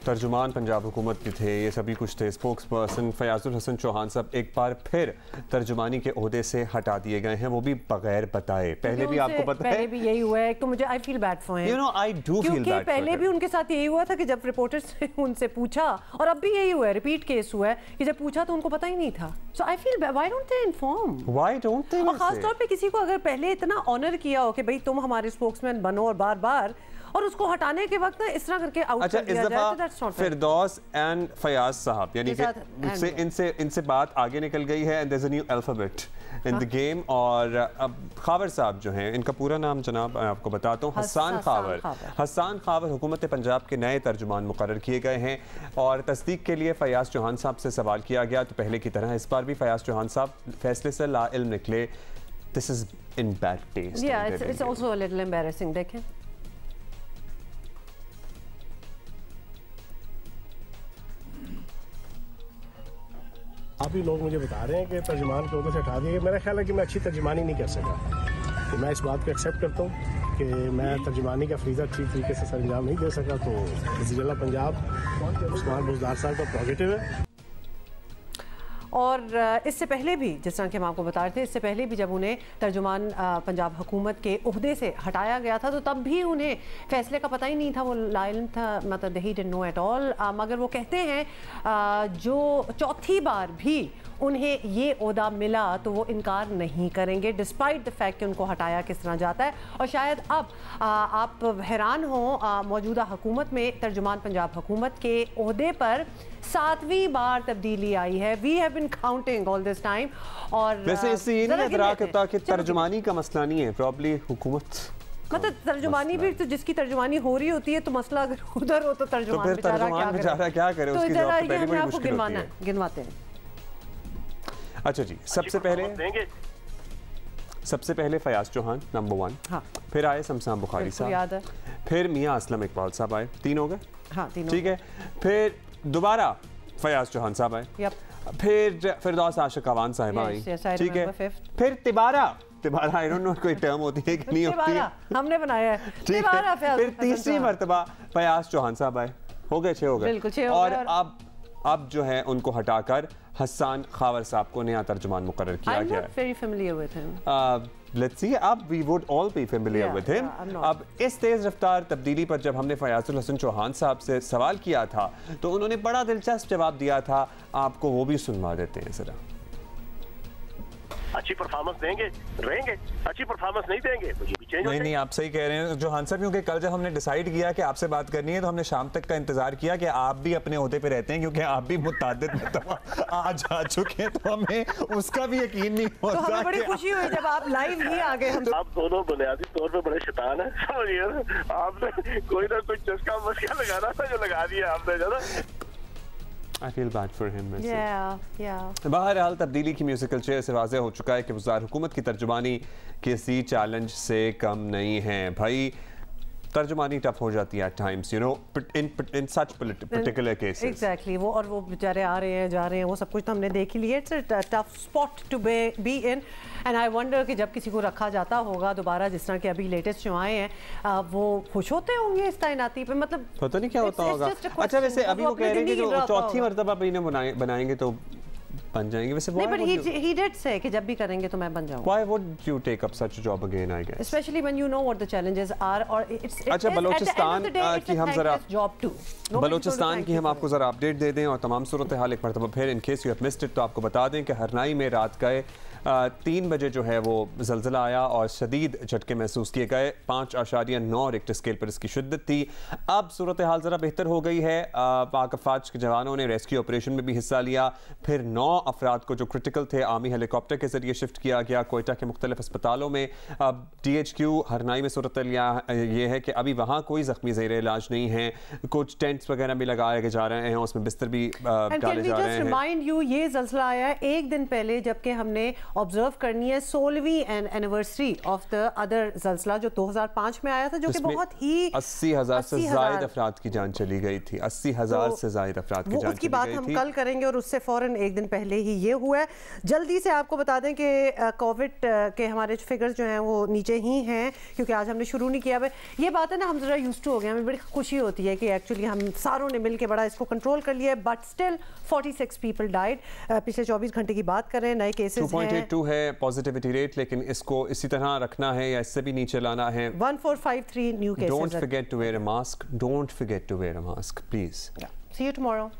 तर्जुमान पंजाब हुकूमत के थे, ये सभी कुछ थे, स्पोक्स पर्सन फयाजुल हसन चौहान साहब एक बार फिर तर्जुमानी के ओहदे से हटा दिए गए हैं, वो भी बगैर बताए। पहले भी आपको पता है, पहले भी यही हुआ है। तो मुझे I feel bad for him, you know I do feel bad. पहले भी उनके साथ यही हुआ था कि जब रिपोर्टर्स ने उनसे पूछा, और अब भी यही हुआ है, रिपीट केस हुआ है कि जब पूछा तो उनको पता ही नहीं था। So I feel why don't they inform, why don't they. और खास तौर पे किसी को अगर पहले इतना ऑनर किया हो कि भाई तुम हमारे स्पोक्समैन बनो, और बार बार, और उसको हटाने के वक्त ना इस तरह करके आउट कर दिया जाए, तो that's not fair. Firdous and Fayyaz साहब, यानी कि इनसे बात आगे निकल गई है, and there is a new alphabet in the game. और अब खावर साहब जो हैं, इनका पूरा नाम जनाब मैं आपको बताता हूँ, हसन खावर। हसन खावर हुकूमत पंजाब के नए तर्जुमान मुकर्रर किए गए हैं, और तस्दीक के लिए फयाज चौहान साहब से सवाल किया गया, तो पहले की तरह इस बार भी फयाज चौहान साहब फैसले से लाइल्म निकले। This is in bad taste. Yeah, it's also a little embarrassing. देखें, आप ही लोग मुझे बता रहे हैं कि तर्जुमान के उधर से हटा दिए। मेरा ख्याल है कि मैं अच्छी तर्जुमानी नहीं कर सका, तो मैं इस बात को एक्सेप्ट करता हूँ कि मैं तर्जुमानी का फरीज़ा ठीक तरीके से सर अंजाम नहीं दे सका। तो वज़ीर-ए-आला पंजाब उस्मान बुज़दार साहब का प्रोगेटिव है। और इससे पहले भी, जिस तरह के हम आपको बता रहे थे, इससे पहले भी जब उन्हें तर्जुमान पंजाब हुकूमत के ओहदे से हटाया गया था तो तब भी उन्हें फैसले का पता ही नहीं था, वो लाइल था, मतलब they he didn't know at all. मगर वो कहते हैं जो चौथी बार भी उन्हें ये ओहदा मिला तो वो इनकार नहीं करेंगे, डिस्पाइट द फैक्ट कि उनको हटाया किस तरह जाता है। और शायद अब आप हैरान हो, मौजूदा हुकूमत में तर्जुमान पंजाब हुकूमत के ओहदे पर 7वीं बार तब्दीली आई है। We have been counting all this time. और वैसे इससे ये नहीं एतराक होता कि तर्जुमानी का मसला नहीं है, प्रॉब्ली हुकूमत, मतलब तर्जुमानी भी तो जिसकी तर्जुमानी हो रही होती है, तो मसला अगर उधर हो तो तर्जुमान बेचारा क्या करे? उसकी जॉब तो पहली बड़ी मुश्किल होती है। गिनवाते हैं। अच्छा जी, सबसे पहले फयाज चौहान नंबर 1, हाँ। फिर आए शमशान बुखारी साहब, फिर मियां असलम इकबाल साहब आए, 3 हो गए, हाँ, ठीक है। फिर दोबारा फयाज चौहान साहब आए, फिर फिरदौस आशिक अवान साहिबा आई, ठीक है। फिर तिबारा आई डोंट नो कोई टर्म होती है कि नहीं होती है, हमने बनाया है, तिबारा। फिर तीसरी मर्तबा फयाज चौहान साहब आए, हो गए 6 हो गए। और अब जो है उनको हटाकर हसन खावर साहब को नया तर्जुमान मुकर्रर किया गया है। very familiar with him. Let's see, अब we would all be familiar with him. अब इस तेज रफ्तार तब्दीली पर जब हमने फयाजुल हसन चौहान साहब से सवाल किया था तो उन्होंने बड़ा दिलचस्प जवाब दिया था, आपको वो भी सुनवा देते हैं जरा। अच्छी परफॉर्मेंस देंगे, रहेंगे, अच्छी परफॉर्मेंस नहीं देंगे तो ये भी चेंज हो जाएगा। नहीं, आप सही कह रहे हैं चौहान साहब, क्योंकि कल जब हमने डिसाइड किया कि आपसे बात करनी है तो हमने शाम तक का इंतजार किया कि आप भी अपने ओहदे पे रहते हैं, क्योंकि आप भी मुतअद्दिद मरतबा आज आ चुके हैं, तो हमें उसका भी यकीन नहीं होता। तो हमें बड़ी खुशी हुई जब आप लाइव ही आ गए। आप दोनों बुनियादी तौर पे बड़े शैतान हैं, समझिए। आपने कोई ना कोई चस्का मस्का लगाना था जो लगा दिया आपने, ज़रा। I feel bad for him. बहरहाल तब्दीली की म्यूजिकल चेयर से वाज़ेह हो चुका है कि वज़ार हुकूमत की तर्जुमानी किसी चैलेंज से कम नहीं है। भाई तर्जुमानी टफ हो जाती है at times, you know, in such particular cases. Exactly, वो बेचारे आ रहे हैं, जा रहे हैं, वो सब कुछ तो हमने देख ही लिया। It's a tough spot to be in, and I wonder कि जब किसी को रखा जाता होगा दोबारा, जिस तरह के अभी लेटेस्ट जो आए हैं, वो खुश होते होंगे इस तैनाती पे, मतलब पता नहीं क्या होता होगा। अच्छा, वैसे अभी वो कह रहे हैं कि जो चौथी मर्तबा भी इन्हें बनाएंगे तो बन जाएंगे। वैसे नहीं, but he did say कि जब भी करेंगे तो मैं बन जाऊंगा। Why would you take up such a job again, I guess? Especially when you know what the challenges are, or it's अच्छा, बलोचिस्तान की हम जरा बलोचिस्तान की हम आपको जरा अपडेट दे दें और तमाम सूरत हाल एक मरतबा फिर in case you have missed it तो आपको बता दें कि हरनाई में रात गए 3 बजे जो है वो ज़लज़ला आया और शदीद झटके महसूस किए गए। 5.9 रिक्टर स्केल पर इसकी शिद्दत थी। अब सूरत हाल ज़रा बेहतर हो गई है। पाक अफवाज के जवानों ने रेस्क्यू ऑपरेशन में भी हिस्सा लिया। फिर 9 अफराद को जो क्रिटिकल थे आर्मी हेलीकॉप्टर के जरिए शिफ्ट किया गया कोयटा के मुख्तलिफ अस्पतालों में। अब DHQ हरनाई में सूरत ये है कि अभी वहाँ कोई ज़ख्मी ज़ेर इलाज नहीं है। कुछ टेंट्स वगैरह भी लगाए जा रहे हैं, उसमें बिस्तर भी डाले जा रहे हैं। रिमाइंड यू, ये ज़लज़ला आया एक दिन पहले, जबकि हमने ऑब्जर्व करनी है 16वीं एनिवर्सरी ऑफ द अदर ज़लज़ला जो 2005 में आया था, जो कि बहुत ही 80,000 से ज़ायद अफराद की जान चली गई थी। 80,000 से ज़ायद अफराद की जान उसकी बात हम कल करेंगे और उससे फ़ौरन एक दिन पहले ही ये हुआ है। जल्दी से आपको बता दें कि कोविड के हमारे फिगर्स जो हैं वो नीचे ही हैं, क्योंकि आज हमने शुरू नहीं किया। ये बात है ना, हम ज़रा यूज्ड टू हो गए, हमें बड़ी खुशी होती है कि एक्चुअली हम सारों ने मिलकर बड़ा इसको कंट्रोल कर लिया है। But still 46 people died. पिछले 24 घंटे की बात करें, नए केसेस 2.82 है पॉजिटिविटी रेट, लेकिन इसको इसी तरह रखना है या इससे भी नीचे लाना है। 1453 new cases. Don't forget to wear a mask. Don't forget to wear a mask, please. See you tomorrow.